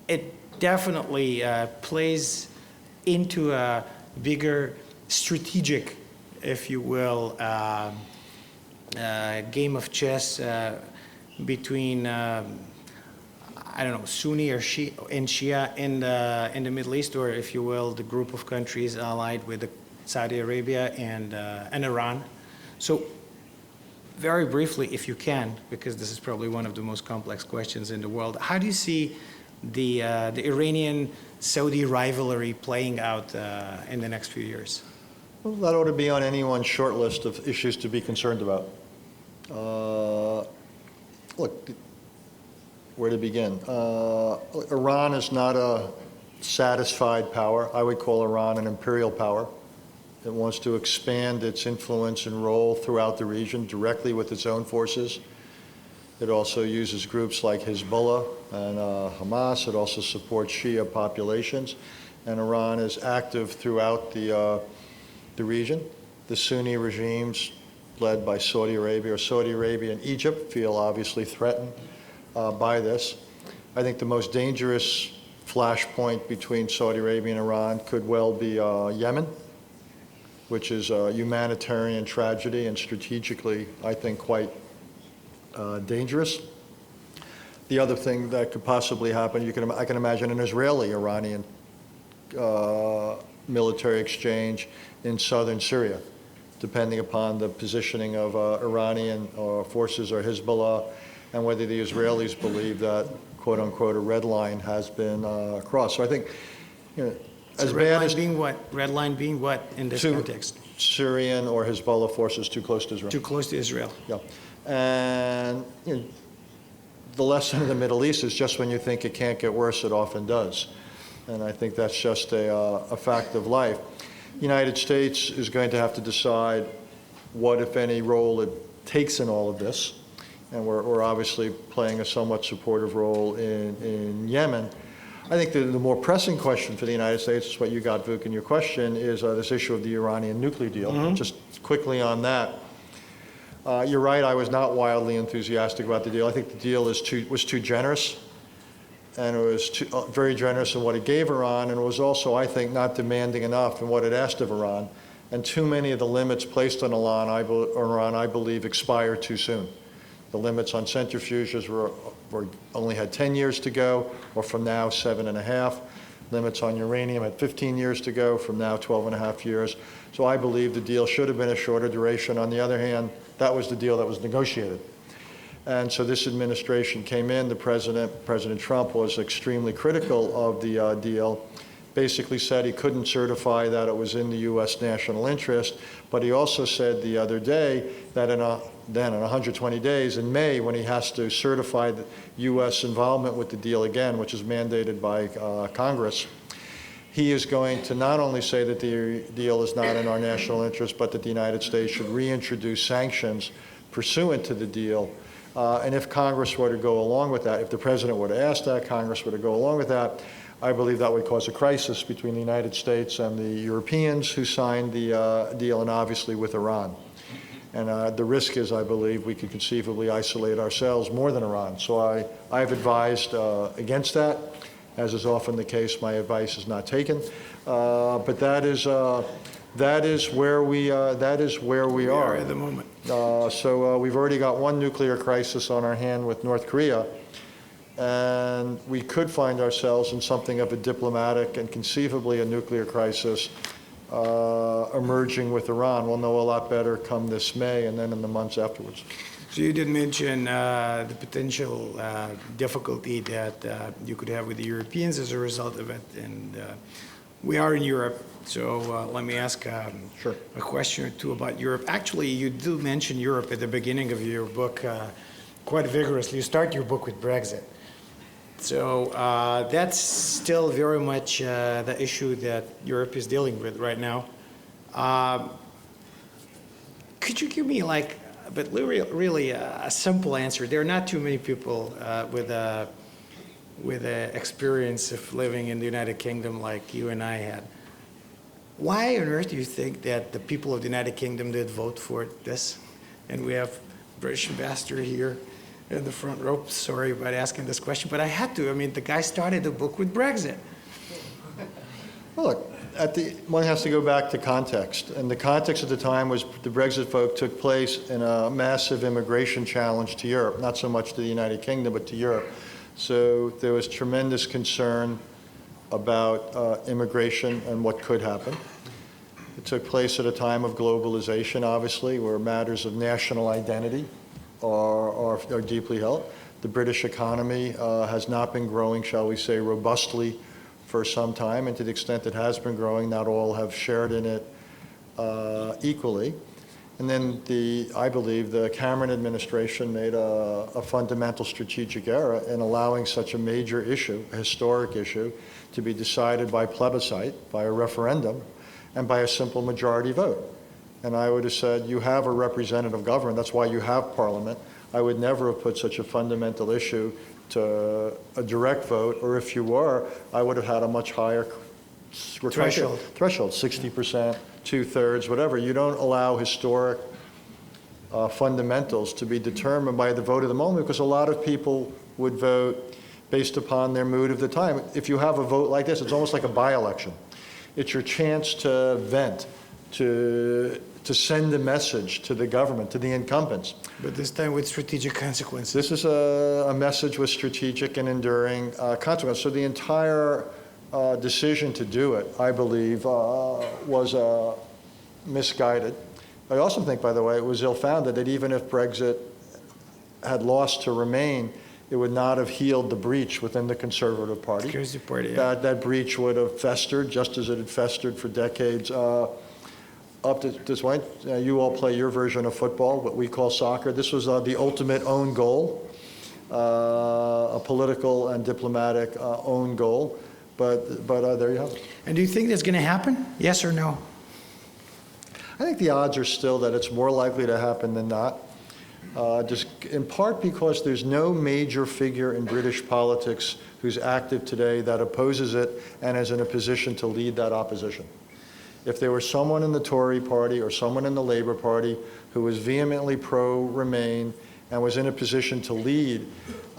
S1: it definitely plays into a bigger strategic, if you will, game of chess between, I don't know, Sunni or Shia in the Middle East, or if you will, the group of countries allied with Saudi Arabia and Iran. So very briefly, if you can, because this is probably one of the most complex questions in the world, how do you see the Iranian-Saudi rivalry playing out in the next few years?
S2: Well, that ought to be on anyone's short list of issues to be concerned about. Look, where to begin? Iran is not a satisfied power. I would call Iran an imperial power. It wants to expand its influence and role throughout the region directly with its own forces. It also uses groups like Hezbollah and Hamas. It also supports Shia populations. And Iran is active throughout the region. The Sunni regimes led by Saudi Arabia, or Saudi Arabia and Egypt, feel obviously threatened by this. I think the most dangerous flashpoint between Saudi Arabia and Iran could well be Yemen, which is a humanitarian tragedy and strategically, I think, quite dangerous. The other thing that could possibly happen, I can imagine an Israeli-Iranian military exchange in southern Syria, depending upon the positioning of Iranian forces or Hezbollah, and whether the Israelis believe that, quote-unquote, a red line has been crossed. So I think, as bad as...
S1: Red line being what in this context?
S2: Syrian or Hezbollah forces too close to Israel.
S1: Too close to Israel.
S2: Yeah. And the lesson in the Middle East is just when you think it can't get worse, it often does. And I think that's just a fact of life. The United States is going to have to decide what, if any, role it takes in all of this. And we're obviously playing a somewhat supportive role in Yemen. I think the more pressing question for the United States is what you got, Vuk, in your question, is this issue of the Iranian nuclear deal. Mm-hmm. Just quickly on that. You're right, I was not wildly enthusiastic about the deal. I think the deal was too generous. And it was very generous in what it gave Iran, and it was also, I think, not demanding enough in what it asked of Iran. And too many of the limits placed on Iran, I believe, expired too soon. The limits on centrifuges only had 10 years to go, or from now, 7.5. Limits on uranium had 15 years to go, from now, 12.5 years. So I believe the deal should have been a shorter duration. On the other hand, that was the deal that was negotiated. And so this administration came in, President Trump was extremely critical of the deal, basically said he couldn't certify that it was in the U.S. national interest, but he also said the other day that in 120 days, in May, when he has to certify the U.S. involvement with the deal again, which is mandated by Congress, he is going to not only say that the deal is not in our national interest, but that the United States should reintroduce sanctions pursuant to the deal. And if Congress were to go along with that, if the President were to ask that, Congress were to go along with that, I believe that would cause a crisis between the United States and the Europeans who signed the deal, and obviously with Iran. And the risk is, I believe, we could conceivably isolate ourselves more than Iran. So I've advised against that. As is often the case, my advice is not taken. But that is where we are
S1: at the moment.
S2: So we've already got one nuclear crisis on our hand with North Korea, and we could find ourselves in something of a diplomatic and conceivably a nuclear crisis emerging with Iran. We'll know a lot better come this May and then in the months afterwards.
S1: So you did mention the potential difficulty that you could have with the Europeans as a result of it, and we are in Europe. So let me ask
S2: Sure.
S1: a question or two about Europe. Actually, you do mention Europe at the beginning of your book quite vigorously. You start your book with Brexit. So that's still very much the issue that Europe is dealing with right now. Could you give me but really a simple answer? There are not too many people with the experience of living in the United Kingdom like you and I had. Why on earth do you think that the people of the United Kingdom did vote for this? And we have British ambassador here in the front row. Sorry about asking this question, but I had to. I mean, the guy started the book with Brexit.
S2: Well, look, one has to go back to context. And the context at the time was the Brexit vote took place in a massive immigration challenge to Europe, not so much to the United Kingdom, but to Europe. So there was tremendous concern about immigration and what could happen. It took place at a time of globalization, obviously, where matters of national identity are deeply held. The British economy has not been growing, shall we say, robustly for some time, and to the extent it has been growing, not all have shared in it equally. And then I believe the Cameron administration made a fundamental strategic error in allowing such a major issue, a historic issue, to be decided by plebiscite, by a referendum, and by a simple majority vote. And I would have said, you have a representative government, that's why you have parliament. I would never have put such a fundamental issue to a direct vote, or if you were, I would have had a much higher threshold, 60%, 2/3, whatever. You don't allow historic fundamentals to be determined by the vote of the moment, because a lot of people would vote based upon their mood of the time. If you have a vote like this, it's almost like a by-election. It's your chance to vent, to send a message to the government, to the incumbents.
S1: But this time with strategic consequences.
S2: This is a message with strategic and enduring consequences. So the entire decision to do it, I believe, was misguided. I also think, by the way, it was ill-founded that even if Brexit had lost to Remain, it would not have healed the breach within the Conservative Party.
S1: Conservative Party, yeah.
S2: That breach would have festered, just as it had festered for decades up to this point. You all play your version of football, what we call soccer. This was the ultimate own goal, a political and diplomatic own goal. But there you have it.
S1: And do you think that's going to happen? Yes or no?
S2: I think the odds are still that it's more likely to happen than not. Just in part because there's no major figure in British politics who's active today that opposes it and is in a position to lead that opposition. If there were someone in the Tory party or someone in the Labour Party who was vehemently pro-Remain and was in a position to lead,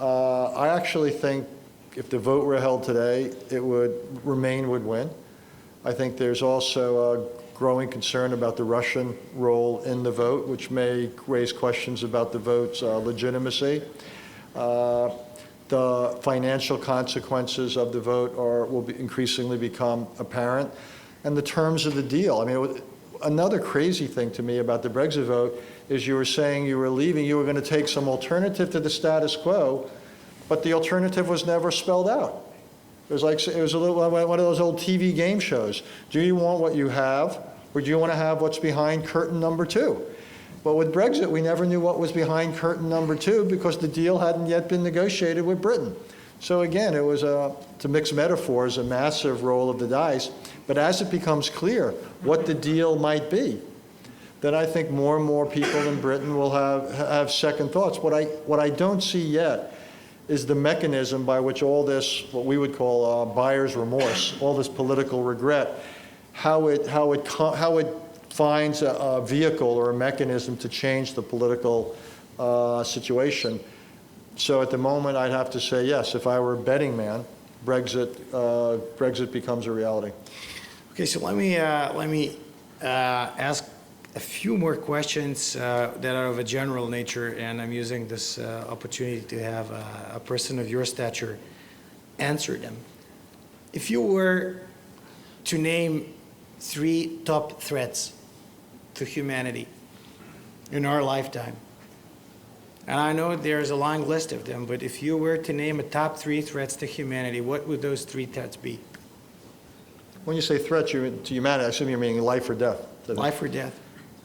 S2: I actually think if the vote were held today, Remain would win. I think there's also a growing concern about the Russian role in the vote, which may raise questions about the vote's legitimacy. The financial consequences of the vote will increasingly become apparent. And the terms of the deal. I mean, another crazy thing to me about the Brexit vote is you were saying you were leaving, you were going to take some alternative to the status quo, but the alternative was never spelled out. It was a little, one of those old TV game shows. Do you want what you have, or do you want to have what's behind curtain number 2? But with Brexit, we never knew what was behind curtain number 2 because the deal hadn't yet been negotiated with Britain. So again, it was, to mix metaphors, a massive roll of the dice. But as it becomes clear what the deal might be, then I think more and more people in Britain will have second thoughts. What I don't see yet is the mechanism by which all this, what we would call buyer's remorse, all this political regret, how it finds a vehicle or a mechanism to change the political situation. So at the moment, I'd have to say yes. If I were a betting man, Brexit becomes a reality.
S1: Okay, so let me ask a few more questions that are of a general nature, and I'm using this opportunity to have a person of your stature answer them. If you were to name 3 top threats to humanity in our lifetime, and I know there's a long list of them, but if you were to name a top 3 threats to humanity, what would those 3 threats be?
S2: When you say threats to humanity, I assume you're meaning life or death.
S1: Life or death.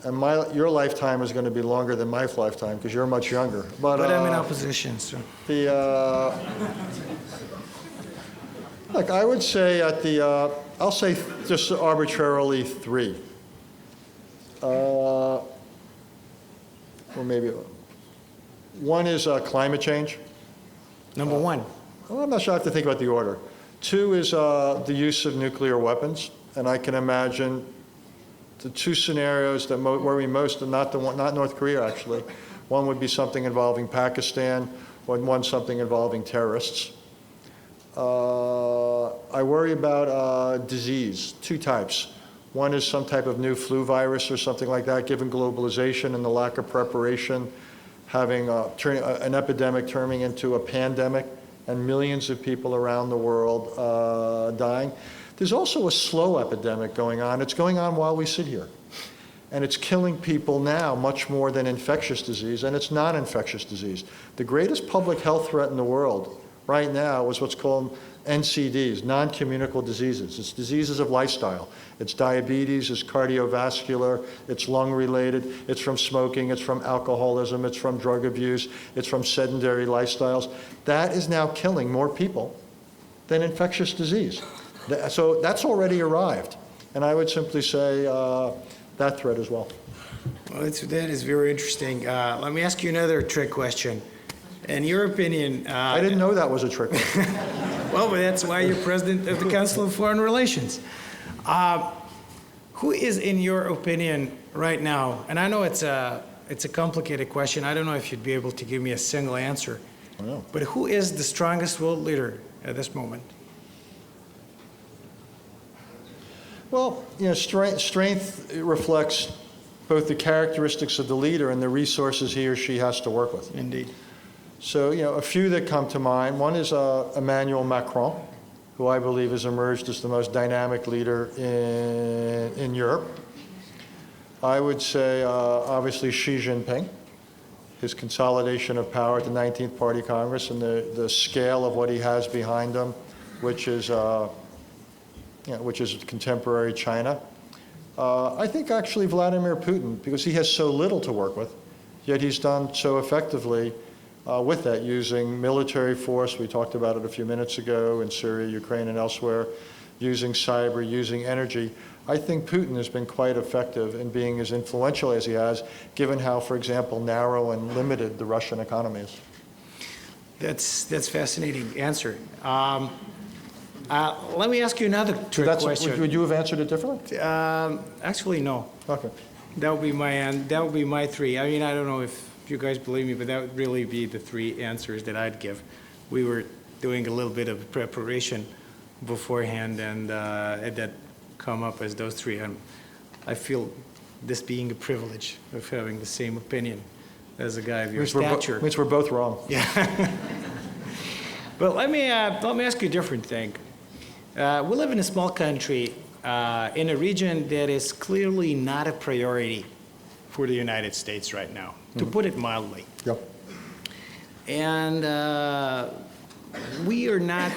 S2: And your lifetime is going to be longer than my lifetime because you're much younger. But
S1: I'm in opposition, so.
S2: Look, I would say I'll say just arbitrarily 3. Or maybe 1 is climate change.
S1: Number 1.
S2: Well, I'm not sure I have to think about the order. 2 is the use of nuclear weapons, and I can imagine the 2 scenarios that worry me most, and not North Korea actually. 1 would be something involving Pakistan, or 1 something involving terrorists. I worry about disease, 2 types. 1 is some type of new flu virus or something like that, given globalization and the lack of preparation, having an epidemic turning into a pandemic and millions of people around the world dying. There's also a slow epidemic going on. It's going on while we sit here. And it's killing people now much more than infectious disease, and it's not infectious disease. The greatest public health threat in the world right now is what's called NCDs, non-communicable diseases. It's diseases of lifestyle. It's diabetes, it's cardiovascular, it's lung-related, it's from smoking, it's from alcoholism, it's from drug abuse, it's from sedentary lifestyles. That is now killing more people than infectious disease. So that's already arrived. And I would simply say that threat as well.
S1: Well, that is very interesting. Let me ask you another trick question. In your opinion...
S2: I didn't know that was a trick question.
S1: Well, but that's why you're president of the Council of Foreign Relations. Who is, in your opinion, right now, and I know it's a complicated question, I don't know if you'd be able to give me a single answer, but who is the strongest world leader at this moment?
S2: Well, you know, strength reflects both the characteristics of the leader and the resources he or she has to work with.
S1: Indeed.
S2: So, you know, a few that come to mind. One is Emmanuel Macron, who I believe has emerged as the most dynamic leader in Europe. I would say, obviously, Xi Jinping, his consolidation of power at the 19th Party Congress and the scale of what he has behind him, which is contemporary China. I think actually Vladimir Putin, because he has so little to work with, yet he's done so effectively with that, using military force, we talked about it a few minutes ago, in Syria, Ukraine, and elsewhere, using cyber, using energy. I think Putin has been quite effective in being as influential as he has, given how, for example, narrow and limited the Russian economy is.
S1: That's fascinating answer. Let me ask you another trick question.
S2: Would you have answered it differently?
S1: Actually, no.
S2: Okay.
S1: That would be my three. I mean, I don't know if you guys believe me, but that would really be the three answers that I'd give. We were doing a little bit of preparation beforehand, and that come up as those three. I feel this being a privilege of having the same opinion as a guy of your stature.
S2: Means we're both wrong.
S1: Yeah. But let me ask you a different thing. We live in a small country in a region that is clearly not a priority for the United States right now, to put it mildly.
S2: Yep.
S1: And we are not,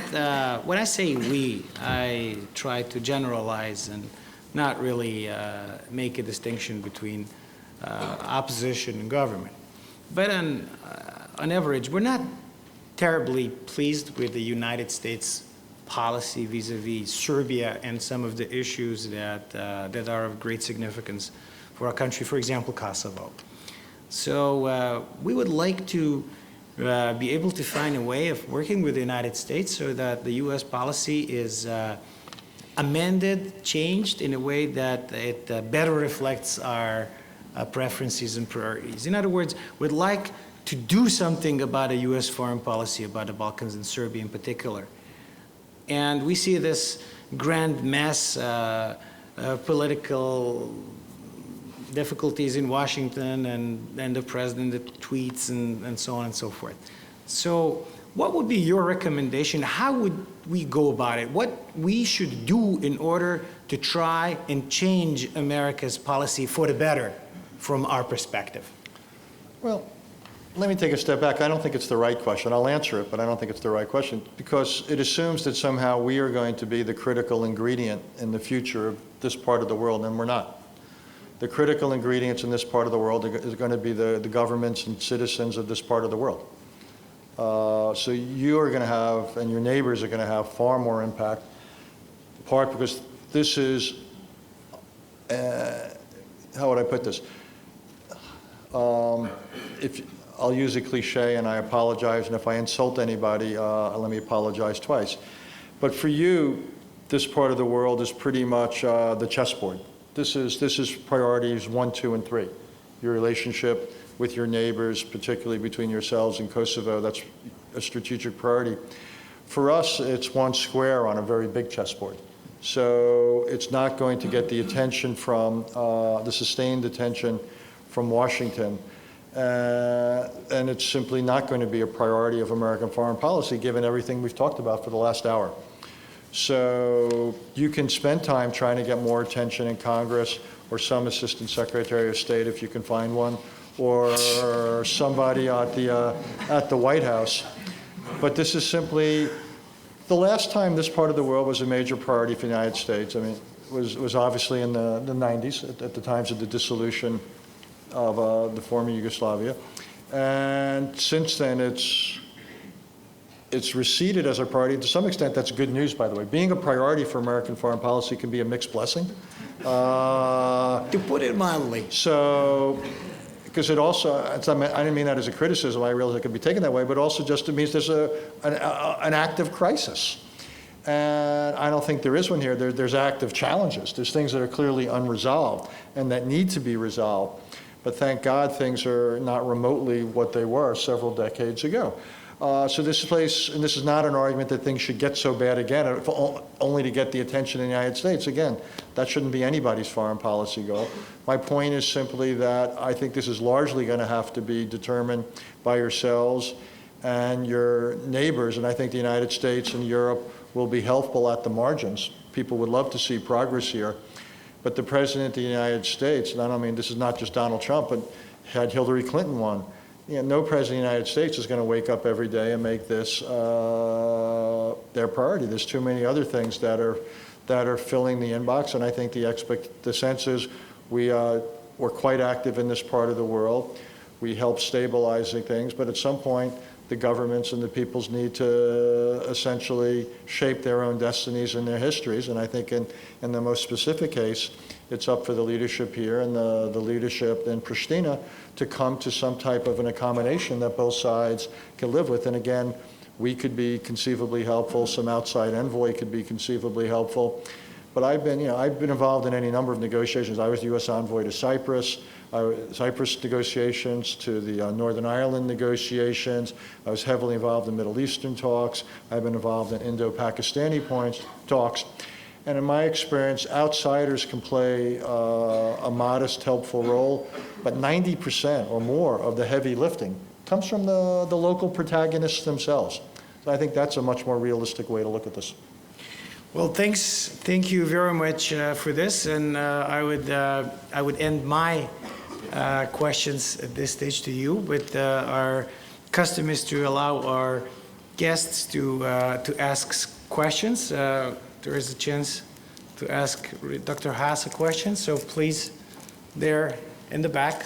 S1: when I say we, I try to generalize and not really make a distinction between opposition and government. But on average, we're not terribly pleased with the United States policy vis-a-vis Serbia and some of the issues that are of great significance for our country, for example, Kosovo. So we would like to be able to find a way of working with the United States so that the U.S. policy is amended, changed in a way that it better reflects our preferences and priorities. In other words, we'd like to do something about a U.S. foreign policy about the Balkans and Serbia in particular. And we see this grand mass political difficulties in Washington and the president that tweets and so on and so forth. So what would be your recommendation? How would we go about it? What we should do in order to try and change America's policy for the better from our perspective?
S2: Well, let me take a step back. I don't think it's the right question. I'll answer it, but I don't think it's the right question because it assumes that somehow we are going to be the critical ingredient in the future of this part of the world, and we're not. The critical ingredients in this part of the world is going to be the governments and citizens of this part of the world. So you are going to have, and your neighbors are going to have far more impact, in part because this is, how would I put this? I'll use a cliche, and I apologize, and if I insult anybody, let me apologize twice. But for you, this part of the world is pretty much the chessboard. This is priorities 1, 2, and 3. Your relationship with your neighbors, particularly between yourselves and Kosovo, that's a strategic priority. For us, it's one square on a very big chessboard. So it's not going to get the attention from, the sustained attention from Washington And it's simply not going to be a priority of American foreign policy, given everything we've talked about for the last hour. So you can spend time trying to get more attention in Congress, or some Assistant Secretary of State, if you can find one, or somebody at the White House. But this is simply, the last time this part of the world was a major priority for the United States, I mean, was obviously in the 90s, at the times of the dissolution of the former Yugoslavia. And since then, it's receded as a priority. To some extent, that's good news, by the way. Being a priority for American foreign policy can be a mixed blessing.
S1: To put it mildly.
S2: So, because it also, I didn't mean that as a criticism, I realize it could be taken that way, but also just it means there's an active crisis. And I don't think there is one here. There's active challenges. There's things that are clearly unresolved and that need to be resolved. But thank God things are not remotely what they were several decades ago. So this place, and this is not an argument that things should get so bad again, only to get the attention in the United States. Again, that shouldn't be anybody's foreign policy goal. My point is simply that I think this is largely going to have to be determined by yourselves and your neighbors, and I think the United States and Europe will be helpful at the margins. People would love to see progress here. But the President of the United States, and I don't mean this is not just Donald Trump, but had Hillary Clinton won, no President of the United States is going to wake up every day and make this their priority. There's too many other things that are filling the inbox, and I think the sense is we're quite active in this part of the world. We help stabilizing things, but at some point, the governments and the peoples need to essentially shape their own destinies and their histories. And I think in the most specific case, it's up for the leadership here and the leadership in Pristina to come to some type of an accommodation that both sides can live with. And again, we could be conceivably helpful. Some outside envoy could be conceivably helpful. But I've been involved in any number of negotiations. I was the U.S. envoy to Cyprus. Cyprus negotiations, to the Northern Ireland negotiations. I was heavily involved in Middle Eastern talks. I've been involved in Indo-Pakistani talks. And in my experience, outsiders can play a modest, helpful role, but 90% or more of the heavy lifting comes from the local protagonists themselves. So I think that's a much more realistic way to look at this.
S1: Well, thank you very much for this, and I would end my questions at this stage to you, but our custom is to allow our guests to ask questions. There is a chance to ask Dr. Haass a question, so please, there in the back.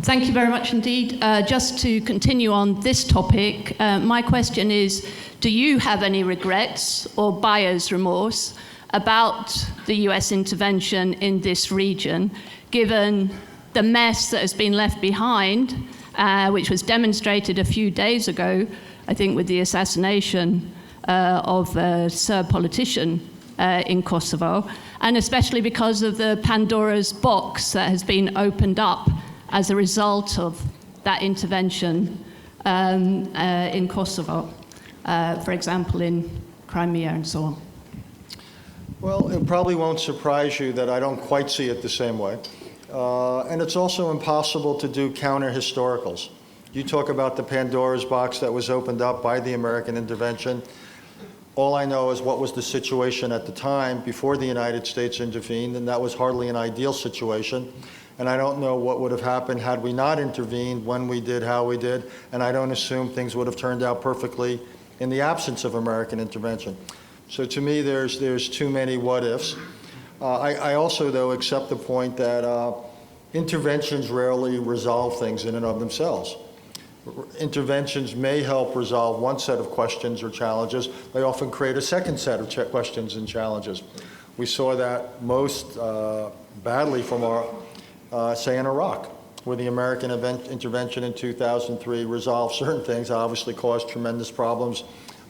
S3: Thank you very much indeed. Just to continue on this topic, my question is, do you have any regrets or buyer's remorse about the US intervention in this region, given the mess that has been left behind, which was demonstrated a few days ago, I think, with the assassination of a Serb politician in Kosovo, and especially because of the Pandora's box that has been opened up as a result of that intervention in Kosovo, for example, in Crimea and so on?
S2: Well, it probably won't surprise you that I don't quite see it the same way. And it's also impossible to do counter-historicals. You talk about the Pandora's box that was opened up by the American intervention. All I know is what was the situation at the time before the United States intervened, and that was hardly an ideal situation. And I don't know what would have happened had we not intervened, when we did, how we did, and I don't assume things would have turned out perfectly in the absence of American intervention. So to me, there's too many what-ifs. I also, though, accept the point that interventions rarely resolve things in and of themselves. Interventions may help resolve one set of questions or challenges. They often create a second set of questions and challenges. We saw that most badly from our, say, in Iraq, where the American intervention in 2003 resolved certain things, obviously caused tremendous problems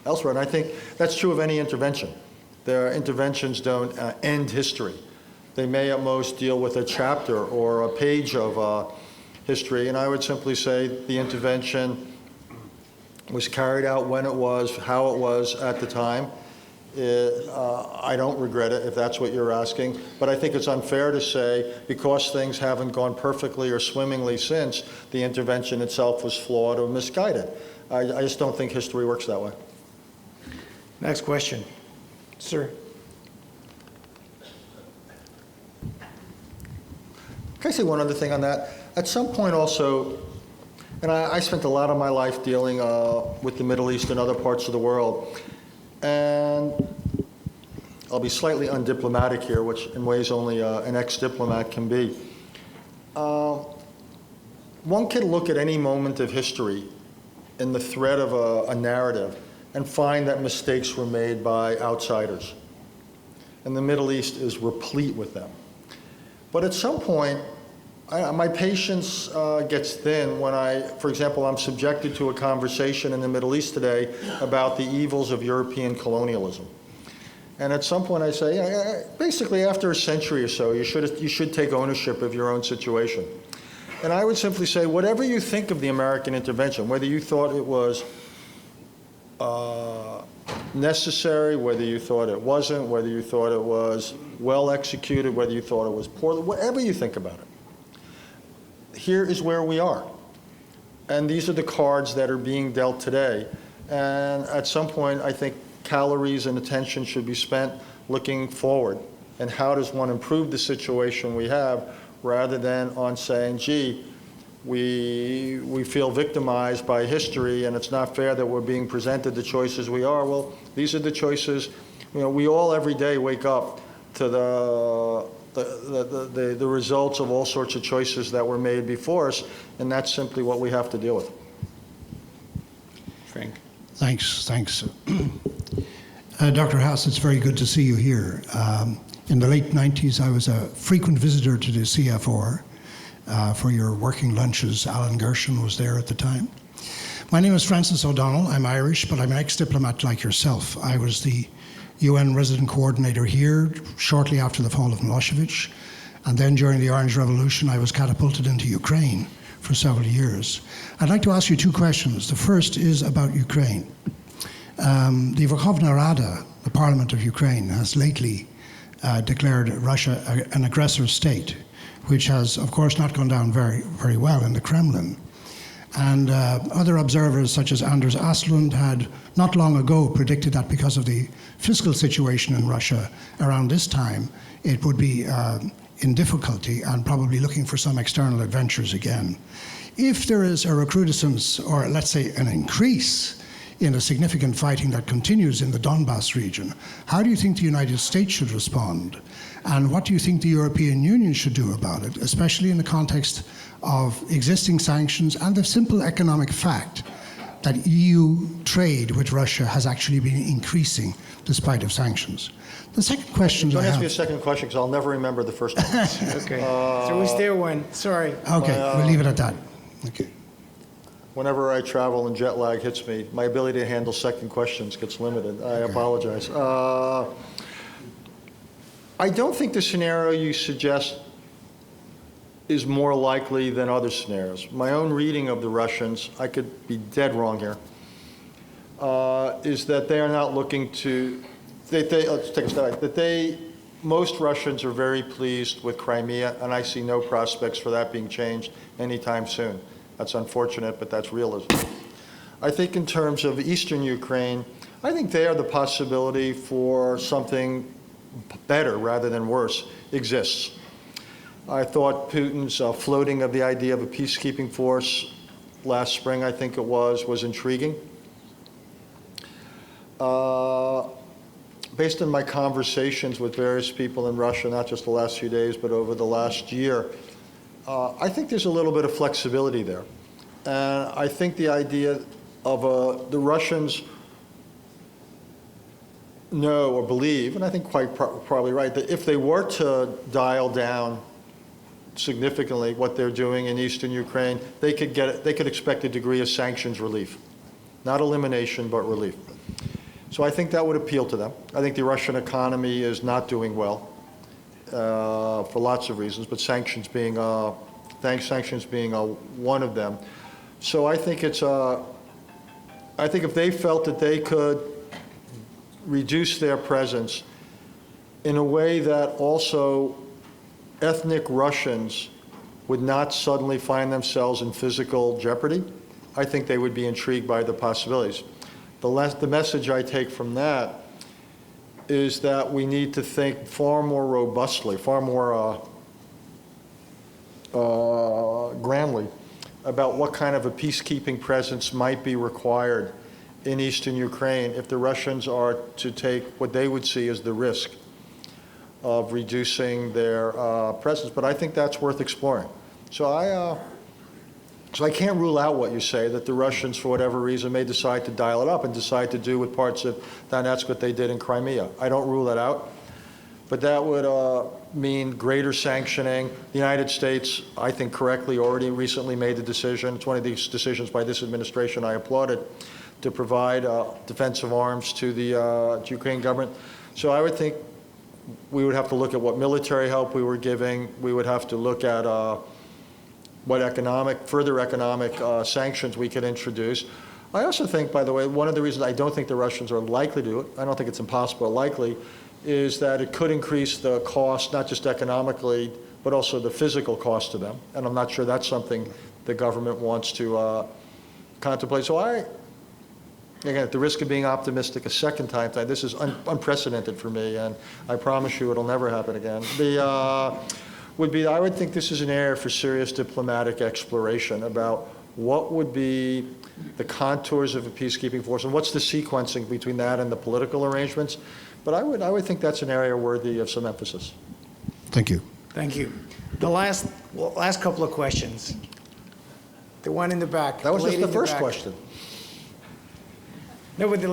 S2: elsewhere. And I think that's true of any intervention. Their interventions don't end history. They may at most deal with a chapter or a page of history, and I would simply say the intervention was carried out when it was, how it was at the time. I don't regret it, if that's what you're asking, but I think it's unfair to say because things haven't gone perfectly or swimmingly since, the intervention itself was flawed or misguided. I just don't think history works that way.
S1: Next question. Sir.
S2: Can I say one other thing on that? At some point also, and I spent a lot of my life dealing with the Middle East and other parts of the world, and I'll be slightly undiplomatic here, which in ways only an ex-diplomat can be. One can look at any moment of history in the thread of a narrative and find that mistakes were made by outsiders. And the Middle East is replete with them. But at some point, my patience gets thin when for example, I'm subjected to a conversation in the Middle East today about the evils of European colonialism. And at some point I say, basically after a century or so, you should take ownership of your own situation. And I would simply say, whatever you think of the American intervention, whether you thought it was necessary, whether you thought it wasn't, whether you thought it was well executed, whether you thought it was poorly, whatever you think about it, here is where we are. And these are the cards that are being dealt today. And at some point, I think calories and attention should be spent looking forward. And how does one improve the situation we have, rather than on saying, gee, we feel victimized by history and it's not fair that we're being presented the choices we are. Well, these are the choices, we all every day wake up to the results of all sorts of choices that were made before us, and that's simply what we have to deal with.
S1: Frank.
S4: Thanks. Dr. Haass, it's very good to see you here. In the late 90s, I was a frequent visitor to the CFR for your working lunches. Alan Gershon was there at the time. My name is Francis O'Donnell. I'm Irish, but I'm an ex-diplomat like yourself. I was the UN resident coordinator here shortly after the fall of Milosevic, and then during the Orange Revolution, I was catapulted into Ukraine for several years. I'd like to ask you two questions. The first is about Ukraine. The Verkhovna Rada, the Parliament of Ukraine, has lately declared Russia an aggressor state, which has, of course, not gone down very, very well in the Kremlin. And other observers, such as Anders Aslund, had not long ago predicted that because of the fiscal situation in Russia around this time, it would be in difficulty and probably looking for some external adventures again. If there is a recrudescence, or let's say an increase in the significant fighting that continues in the Donbass region, how do you think the United States should respond? And what do you think the European Union should do about it, especially in the context of existing sanctions and the simple economic fact that EU trade with Russia has actually been increasing despite of sanctions? The second question
S2: Don't ask me a second question, because I'll never remember the first one.
S1: Okay. So we stay one. Sorry.
S4: Okay, we'll leave it at that. Okay.
S2: Whenever I travel and jet lag hits me, my ability to handle second questions gets limited. I apologize. I don't think the scenario you suggest is more likely than other scenarios. My own reading of the Russians, I could be dead wrong here, is that they are not looking to, let's take a step back, most Russians are very pleased with Crimea, and I see no prospects for that being changed anytime soon. That's unfortunate, but that's realism. I think in terms of eastern Ukraine, I think there the possibility for something better rather than worse exists. I thought Putin's floating of the idea of a peacekeeping force last spring, I think it was intriguing. Based on my conversations with various people in Russia, not just the last few days, but over the last year, I think there's a little bit of flexibility there. And I think the idea of the Russians know or believe, and I think quite probably right, that if they were to dial down significantly what they're doing in eastern Ukraine, they could expect a degree of sanctions relief. Not elimination, but relief. So I think that would appeal to them. I think the Russian economy is not doing well. For lots of reasons, but sanctions being one of them. So I think I think if they felt that they could reduce their presence in a way that also ethnic Russians would not suddenly find themselves in physical jeopardy, I think they would be intrigued by the possibilities. The message I take from that is that we need to think far more robustly, far more grandly about what kind of a peacekeeping presence might be required in eastern Ukraine if the Russians are to take what they would see as the risk of reducing their presence. But I think that's worth exploring. So I can't rule out what you say, that the Russians, for whatever reason, may decide to dial it up and decide to do with parts of Donetsk what they did in Crimea. I don't rule that out. But that would mean greater sanctioning. The United States, I think correctly, already recently made the decision. It's one of these decisions by this administration I applauded, to provide defensive arms to the Ukrainian government. So I would think we would have to look at what military help we were giving. We would have to look at what further economic sanctions we could introduce. I also think, by the way, one of the reasons I don't think the Russians are likely to do it, I don't think it's impossible, likely, is that it could increase the cost, not just economically, but also the physical cost to them. And I'm not sure that's something the government wants to contemplate. So again, at the risk of being optimistic a second time, this is unprecedented for me, and I promise you it'll never happen again. I would think this is an area for serious diplomatic exploration about what would be the contours of a peacekeeping force and what's the sequencing between that and the political arrangements. But I would think that's an area worthy of some emphasis.
S4: Thank you.
S1: Thank you. The last couple of questions. The one in the back.
S2: That was just
S1: lady
S2: the
S1: in
S2: first
S1: back.
S2: question.
S1: No, but it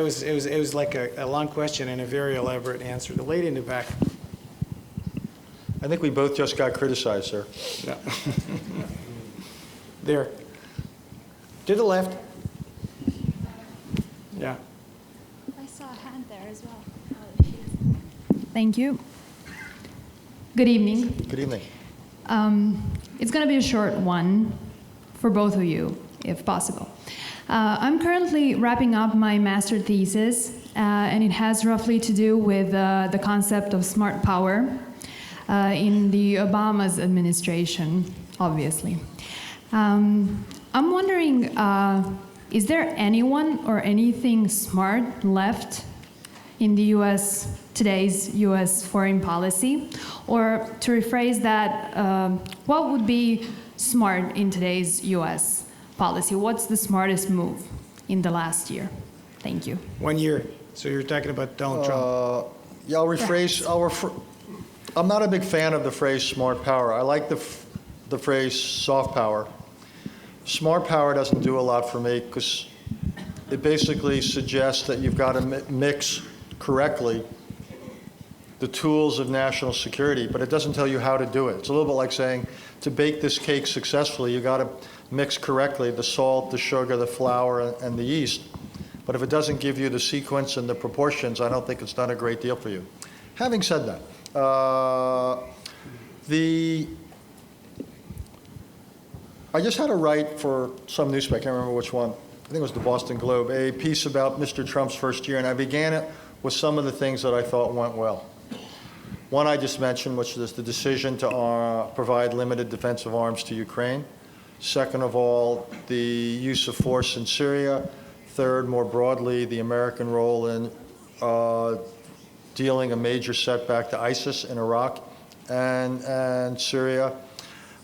S1: was like a long question and a very elaborate answer. The lady in the back.
S2: I think we both just got criticized, sir.
S1: No. There. To the left. Yeah.
S5: I saw a hand there as well. Thank you. Good evening.
S2: Good evening.
S5: It's going to be a short one for both of you, if possible. I'm currently wrapping up my master thesis, and it has roughly to do with the concept of smart power in the Obama's administration, obviously. I'm wondering, is there anyone or anything smart left in the today's U.S. foreign policy? Or to rephrase that, what would be smart in today's U.S. policy? What's the smartest move in the last year? Thank you.
S1: 1 year. So you're talking about Donald Trump.
S2: Yeah, I'll rephrase. I'm not a big fan of the phrase smart power. I like the phrase soft power. Smart power doesn't do a lot for me because it basically suggests that you've got to mix correctly the tools of national security, but it doesn't tell you how to do it. It's a little bit like saying, to bake this cake successfully, you got to mix correctly the salt, the sugar, the flour, and the yeast. But if it doesn't give you the sequence and the proportions, I don't think it's done a great deal for you. Having said that, I just had to write for some newspaper, I can't remember which one, I think it was the Boston Globe, a piece about Mr. Trump's first year, and I began it with some of the things that I thought went well. One I just mentioned, which is the decision to provide limited defensive arms to Ukraine. Second of all, the use of force in Syria. Third, more broadly, the American role in dealing a major setback to ISIS in Iraq and Syria.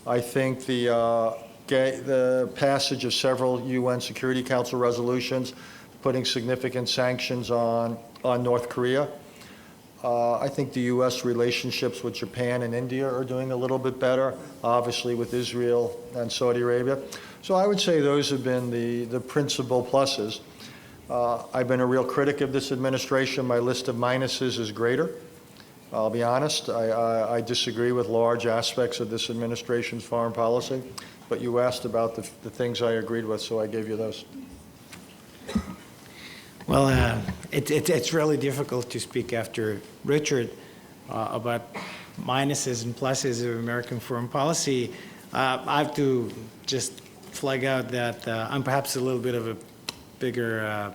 S2: I think the passage of several UN Security Council resolutions putting significant sanctions on North Korea. I think the U.S. relationships with Japan and India are doing a little bit better, obviously with Israel and Saudi Arabia. So I would say those have been the principal pluses. I've been a real critic of this administration. My list of minuses is greater. I'll be honest, I disagree with large aspects of this administration's foreign policy, but you asked about the things I agreed with, so I gave you those.
S1: Well, it's really difficult to speak after Richard about minuses and pluses of American foreign policy. I have to just flag out that I'm perhaps a little bit of a bigger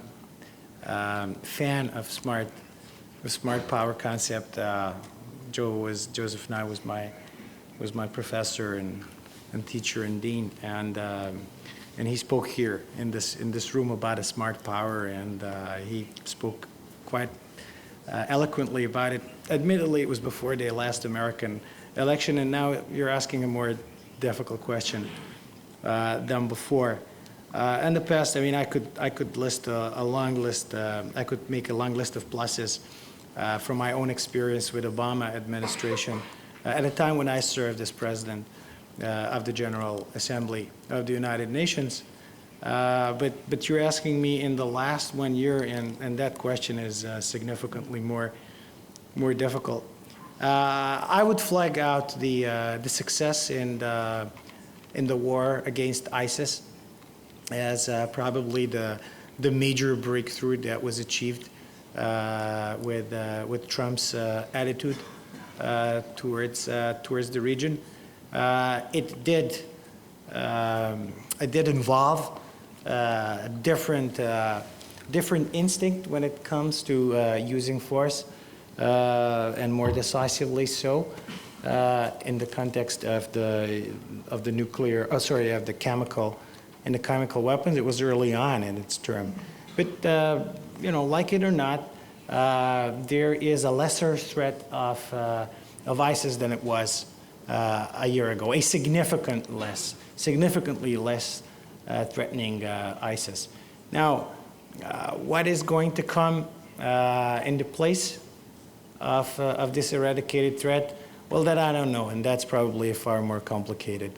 S1: fan of smart power concept. Joseph Nye was my professor and teacher and dean, and he spoke here in this room about a smart power, and he spoke quite eloquently about it. Admittedly, it was before the last American election, and now you're asking a more difficult question than before. In the past, I mean, I could list a long list. I could make a long list of pluses from my own experience with Obama administration at a time when I served as president of the General Assembly of the United Nations. But you're asking me in the last 1 year, and that question is significantly more difficult. I would flag out the success in the war against ISIS as probably the major breakthrough that was achieved with Trump's attitude towards the region. It did involve different instinct when it comes to using force, and more decisively so in the context of the chemical weapons. It was early on in its term, but like it or not, there is a lesser threat of ISIS than it was a year ago. A significantly less threatening ISIS. Now, what is going to come in the place of this eradicated threat? Well, that I don't know, and that's probably a far more complicated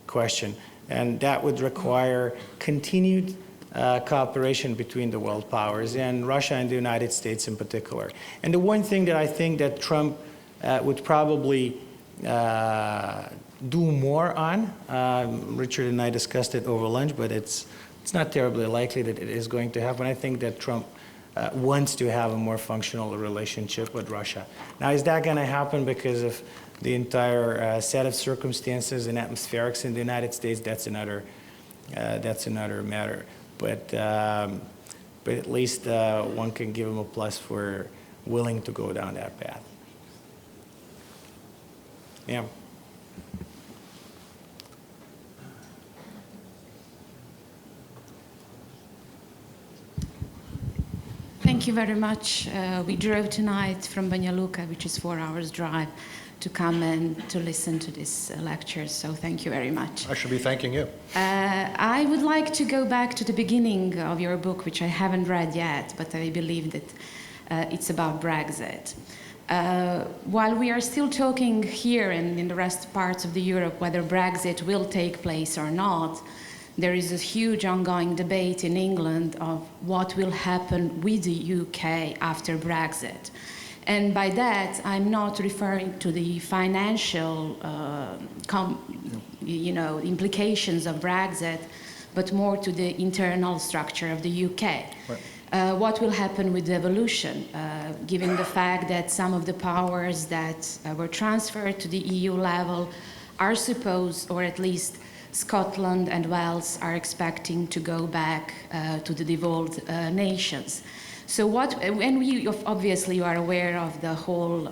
S1: question. And that would require continued cooperation between the world powers, and Russia and the United States in particular. And the one thing that I think that Trump would probably do more on, Richard and I discussed it over lunch, but it's not terribly likely that it is going to happen. I think that Trump wants to have a more functional relationship with Russia. Now, is that going to happen because of the entire set of circumstances and atmospherics in the United States? That's another matter. But at least one can give him a plus for willing to go down that path. Yeah.
S6: Thank you very much. We drove tonight from Banja Luka, which is 4 hours drive, to come and to listen to this lecture, so thank you very much.
S2: I should be thanking you.
S6: I would like to go back to the beginning of your book, which I haven't read yet, but I believe that it's about Brexit. While we are still talking here and in the rest parts of Europe whether Brexit will take place or not, there is a huge ongoing debate in England of what will happen with the UK after Brexit. And by that, I'm not referring to the financial implications of Brexit, but more to the internal structure of the UK. Right. What will happen with devolution, given the fact that some of the powers that were transferred to the EU level are supposed, or at least Scotland and Wales are expecting to go back to the devolved nations. So obviously you are aware of the whole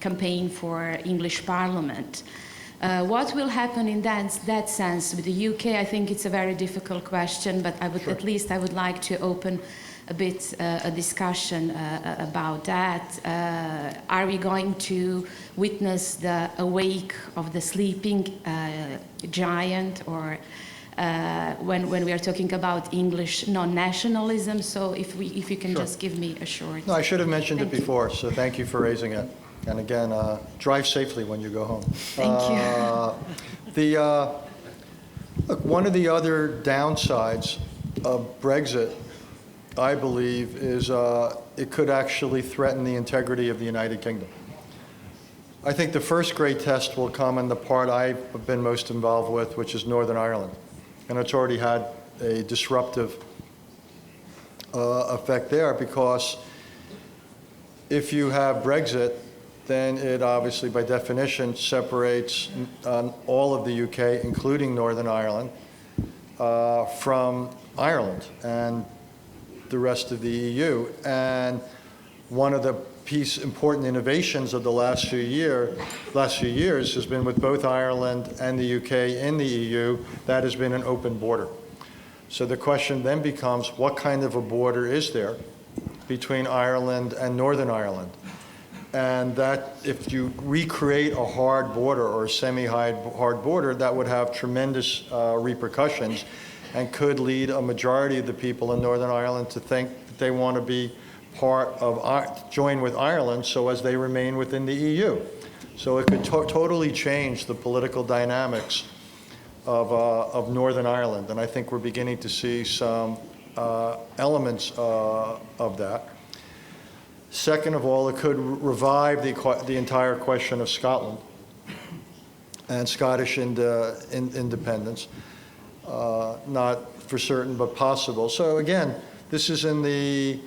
S6: campaign for English Parliament. What will happen in that sense with the UK? I think it's a very difficult question, but I would Sure. At least I would like to open a bit a discussion about that. Are we going to witness the awake of the sleeping giant, or when we are talking about English non-nationalism? So if you can Sure. Just give me a short...
S2: No, I should have mentioned it before, so thank you for raising it. And again, drive safely when you go home.
S6: Thank you.
S2: Look, one of the other downsides of Brexit, I believe, is it could actually threaten the integrity of the United Kingdom. I think the first great test will come in the part I've been most involved with, which is Northern Ireland. And it's already had a disruptive effect there, because if you have Brexit, then it obviously, by definition, separates all of the UK, including Northern Ireland, from Ireland. And the rest of the EU. And one of the important innovations of the last few years has been with both Ireland and the UK in the EU, that has been an open border. So the question then becomes, what kind of a border is there between Ireland and Northern Ireland? And that, if you recreate a hard border or a semi-hard border, that would have tremendous repercussions and could lead a majority of the people in Northern Ireland to think that they want to be join with Ireland so as they remain within the EU. So it could totally change the political dynamics of Northern Ireland, and I think we're beginning to see some elements of that. Second of all, it could revive the entire question of Scotland and Scottish independence. Not for certain, but possible. So again, this is in the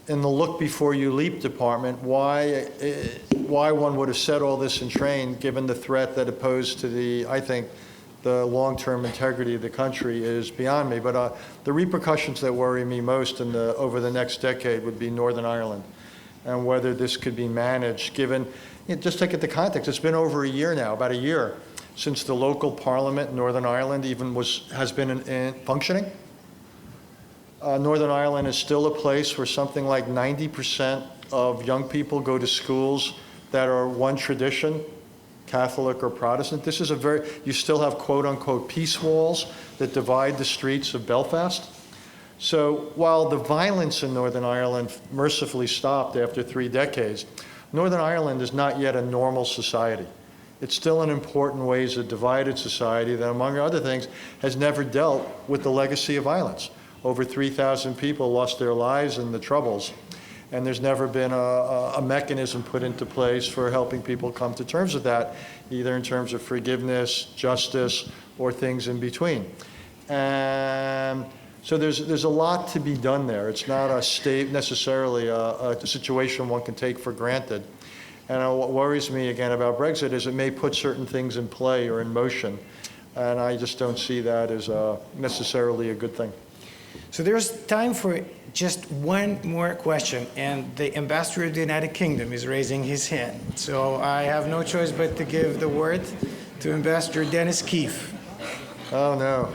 S2: look before you leap department, why one would have set all this in train, given the threat that it posed to I think, the long-term integrity of the country is beyond me. But the repercussions that worry me most over the next decade would be Northern Ireland, and whether this could be managed, given, just take it the context. It's been over a year now, about a year, since the local parliament in Northern Ireland even has been functioning. Northern Ireland is still a place where something like 90% of young people go to schools that are one tradition, Catholic or Protestant. This is you still have quote unquote peace walls that divide the streets of Belfast. So while the violence in Northern Ireland mercifully stopped after 3 decades, Northern Ireland is not yet a normal society. It's still in important ways a divided society that, among other things, has never dealt with the legacy of violence. Over 3,000 people lost their lives in the Troubles, and there's never been a mechanism put into place for helping people come to terms with that, either in terms of forgiveness, justice, or things in between. And so there's a lot to be done there. It's not necessarily a situation one can take for granted. And what worries me again about Brexit is it may put certain things in play or in motion, and I just don't see that as necessarily a good thing.
S1: So there's time for just one more question, and the ambassador of the United Kingdom is raising his hand. So I have no choice but to give the word to Ambassador Dennis Keefe.
S2: Oh no,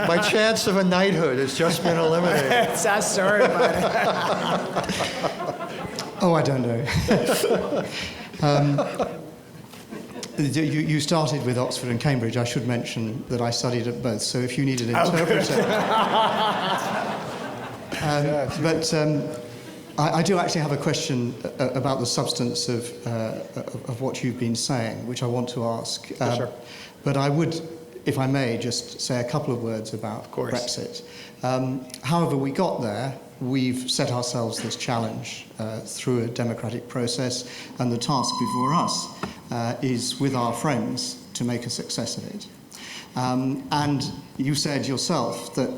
S2: my chance of a knighthood has just been eliminated.
S1: I'm sorry about it.
S4: Oh, I don't know. You started with Oxford and Cambridge. I should mention that I studied at both, so if you need an interpreter. I do actually have a question about the substance of what you've been saying, which I want to ask.
S2: Yes, sir.
S4: But I would, if I may, just say a couple of words about Brexit. However we got there, we've set ourselves this challenge through a democratic process, and the task before us is with our friends to make a success of it. And you said yourself that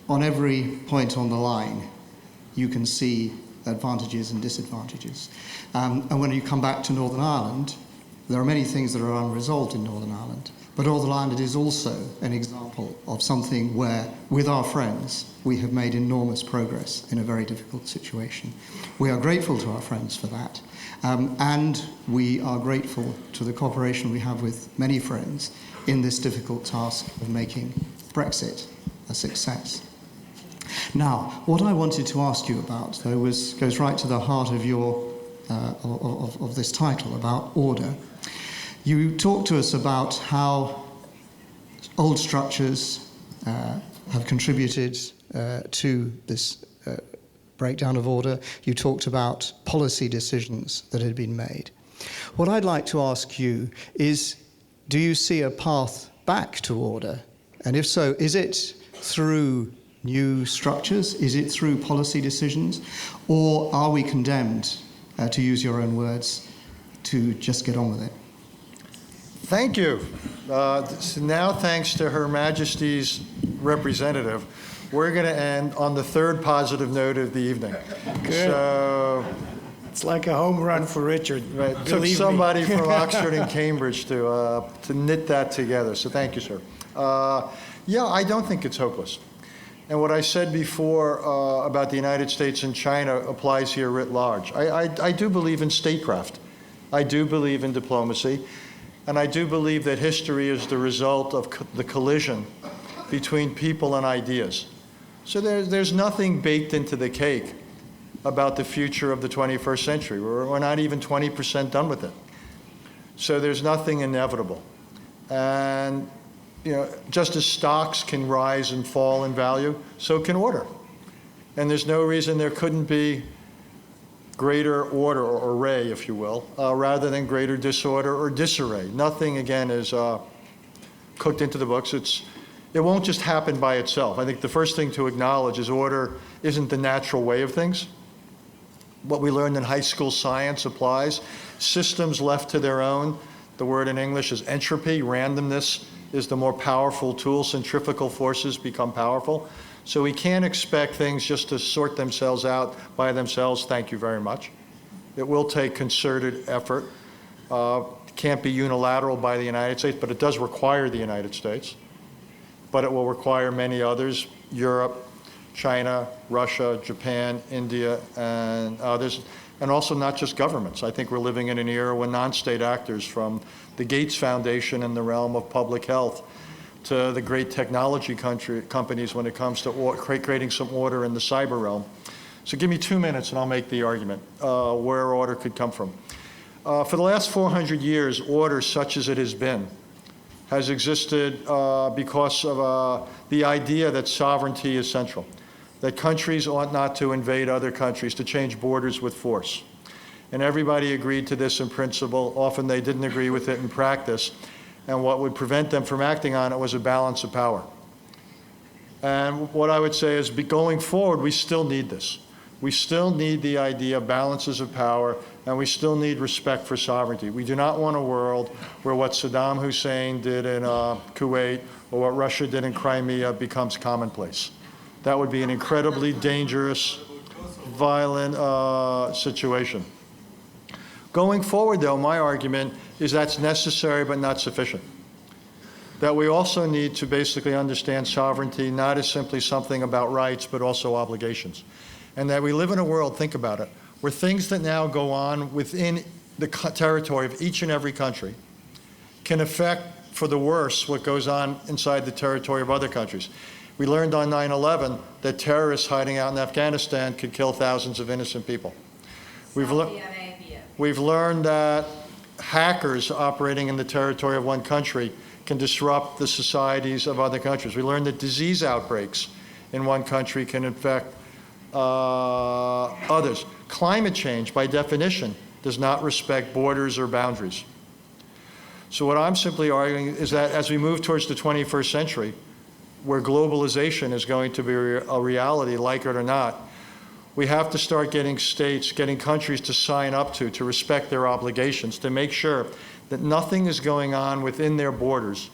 S4: on every point on the line, you can see advantages and disadvantages. And when you come back to Northern Ireland, there are many things that are unresolved in Northern Ireland. But Northern Ireland is also an example of something where, with our friends, we have made enormous progress in a very difficult situation. We are grateful to our friends for that. And we are grateful to the cooperation we have with many friends in this difficult task of making Brexit a success. Now, what I wanted to ask you about, though, goes right to the heart of of this title, about order. You talked to us about how old structures have contributed to this breakdown of order. You talked about policy decisions that had been made. What I'd like to ask you is, do you see a path back to order? And if so, is it through new structures? Is it through policy decisions? Or are we condemned, to use your own words, to just get on with it?
S2: Thank you. So now, thanks to Her Majesty's representative, we're going to end on the third positive note of the evening.
S1: Good.
S2: So,
S1: It's like a home run for Richard.
S2: right, took somebody from Oxford and Cambridge to knit that together. So thank you, sir. Yeah, I don't think it's hopeless. And what I said before about the United States and China applies here writ large. I do believe in statecraft. I do believe in diplomacy. And I do believe that history is the result of the collision between people and ideas. So there's nothing baked into the cake about the future of the 21st century. We're not even 20% done with it. So there's nothing inevitable. And just as stocks can rise and fall in value, so can order. And there's no reason there couldn't be greater order, or array, if you will, rather than greater disorder or disarray. Nothing, again, is cooked into the books. It won't just happen by itself. I think the first thing to acknowledge is order isn't the natural way of things. What we learned in high school science applies. Systems left to their own, the word in English is entropy. Randomness is the more powerful tool. Centrifugal forces become powerful. So we can't expect things just to sort themselves out by themselves. Thank you very much. It will take concerted effort. It can't be unilateral by the United States, but it does require the United States. But it will require many others, Europe, China, Russia, Japan, India, and others, and also not just governments. I think we're living in an era when non-state actors, from the Gates Foundation in the realm of public health to the great technology companies when it comes to creating some order in the cyber realm. So give me 2 minutes and I'll make the argument where order could come from. For the last 400 years, order such as it has been has existed because of the idea that sovereignty is central, that countries ought not to invade other countries, to change borders with force. And everybody agreed to this in principle. Often they didn't agree with it in practice. And what would prevent them from acting on it was a balance of power. And what I would say is, going forward, we still need this. We still need the idea of balances of power, and we still need respect for sovereignty. We do not want a world where what Saddam Hussein did in Kuwait or what Russia did in Crimea becomes commonplace. That would be an incredibly dangerous, violent situation. Going forward, though, my argument is that's necessary but not sufficient. That we also need to basically understand sovereignty not as simply something about rights, but also obligations. And that we live in a world, think about it, where things that now go on within the territory of each and every country can affect, for the worse, what goes on inside the territory of other countries. We learned on 9/11 that terrorists hiding out in Afghanistan could kill thousands of innocent people. We've learned that hackers operating in the territory of one country can disrupt the societies of other countries. We learned that disease outbreaks in one country can infect others. Climate change, by definition, does not respect borders or boundaries. So what I'm simply arguing is that as we move towards the 21st century, where globalization is going to be a reality, like it or not, we have to start getting states, getting countries to sign up to respect their obligations, to make sure that nothing is going on within their borders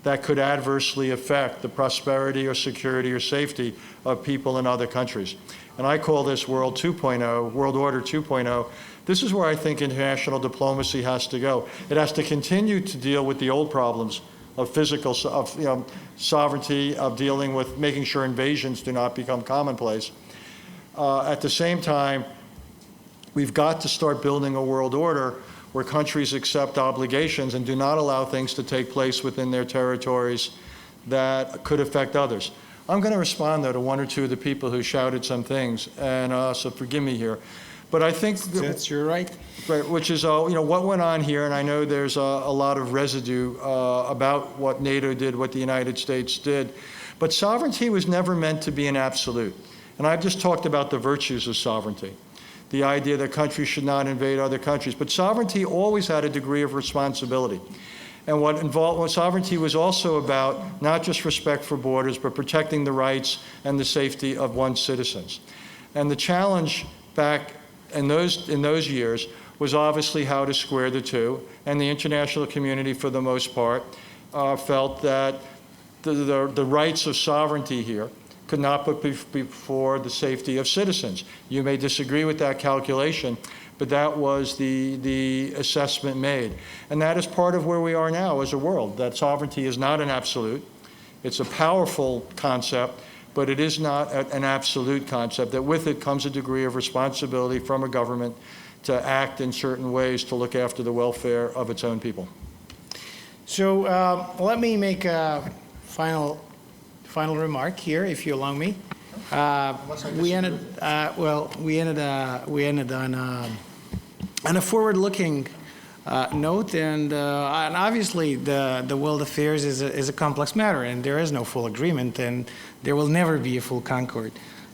S2: that could adversely affect the prosperity or security or safety of people in other countries. And I call this World 2.0, World Order 2.0. This is where I think international diplomacy has to go. It has to continue to deal with the old problems of physical, sovereignty, of dealing with making sure invasions do not become commonplace. At the same time, we've got to start building a world order where countries accept obligations and do not allow things to take place within their territories that could affect others. I'm going to respond, though, to one or two of the people who shouted some things, and so forgive me here. But I think
S1: that's your right.
S2: Right, which is what went on here, and I know there's a lot of residue about what NATO did, what the United States did. But sovereignty was never meant to be an absolute. And I've just talked about the virtues of sovereignty, the idea that countries should not invade other countries. But sovereignty always had a degree of responsibility. And what sovereignty was also about, not just respect for borders, but protecting the rights and the safety of one's citizens. And the challenge back in those years was obviously how to square the two. And the international community, for the most part, felt that the rights of sovereignty here could not put before the safety of citizens. You may disagree with that calculation, but that was the assessment made. And that is part of where we are now as a world, that sovereignty is not an absolute. It's a powerful concept, but it is not an absolute concept, that with it comes a degree of responsibility from a government to act in certain ways to look after the welfare of its own people.
S1: So let me make a final remark here, if you allow me. We ended on a forward-looking note, and obviously the world affairs is a complex matter, and there is no full agreement, and there will never be a full concord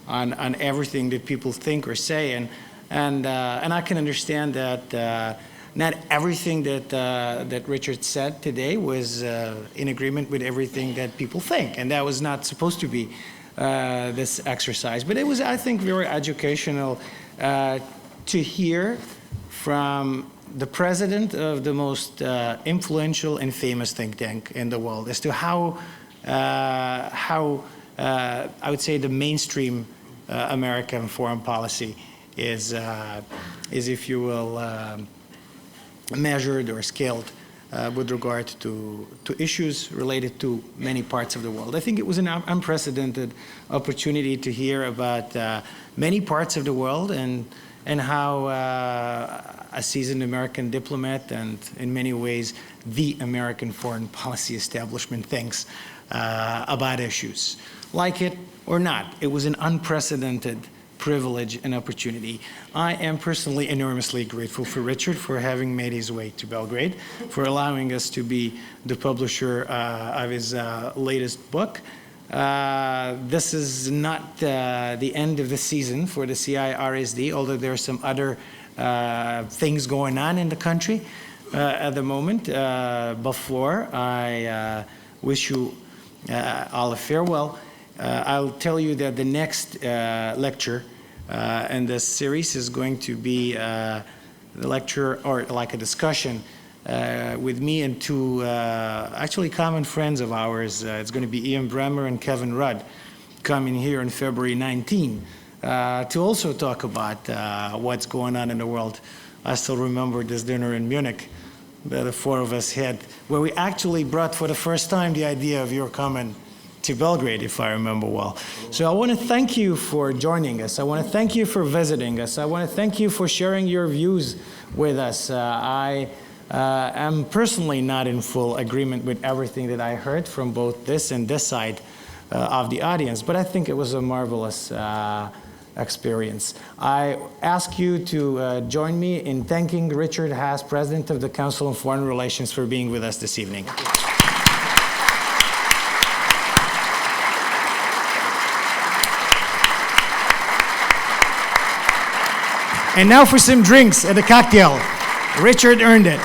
S1: on everything that people think or say, and I can understand that not everything that Richard said today was in agreement with everything that people think, and that was not supposed to be this exercise. But it was, I think, very educational to hear from the president of the most influential and famous think tank in the world as to how I would say the mainstream American foreign policy is, if you will, measured or scaled with regard to issues related to many parts of the world. I think it was an unprecedented opportunity to hear about many parts of the world and how a seasoned American diplomat and in many ways the American foreign policy establishment thinks about issues. Like it or not, it was an unprecedented privilege and opportunity. I am personally enormously grateful for Richard for having made his way to Belgrade, for allowing us to be the publisher of his latest book. This is not the end of the season for the CIRSD, although there are some other things going on in the country at the moment. Before I wish you all a farewell, I'll tell you that the next lecture in this series is going to be the lecture, or like a discussion with me and two actually common friends of ours. It's going to be Ian Bremmer and Kevin Rudd coming here on February 19 to also talk about what's going on in the world. I still remember this dinner in Munich that the four of us had, where we actually brought for the first time the idea of your coming to Belgrade, if I remember well. So I want to thank you for joining us. I want to thank you for visiting us. I want to thank you for sharing your views with us. I am personally not in full agreement with everything that I heard from both this and this side of the audience, but I think it was a marvelous experience. I ask you to join me in thanking Richard Haass, President of the Council on Foreign Relations, for being with us this evening. And now for some drinks at the cocktail. Richard earned it.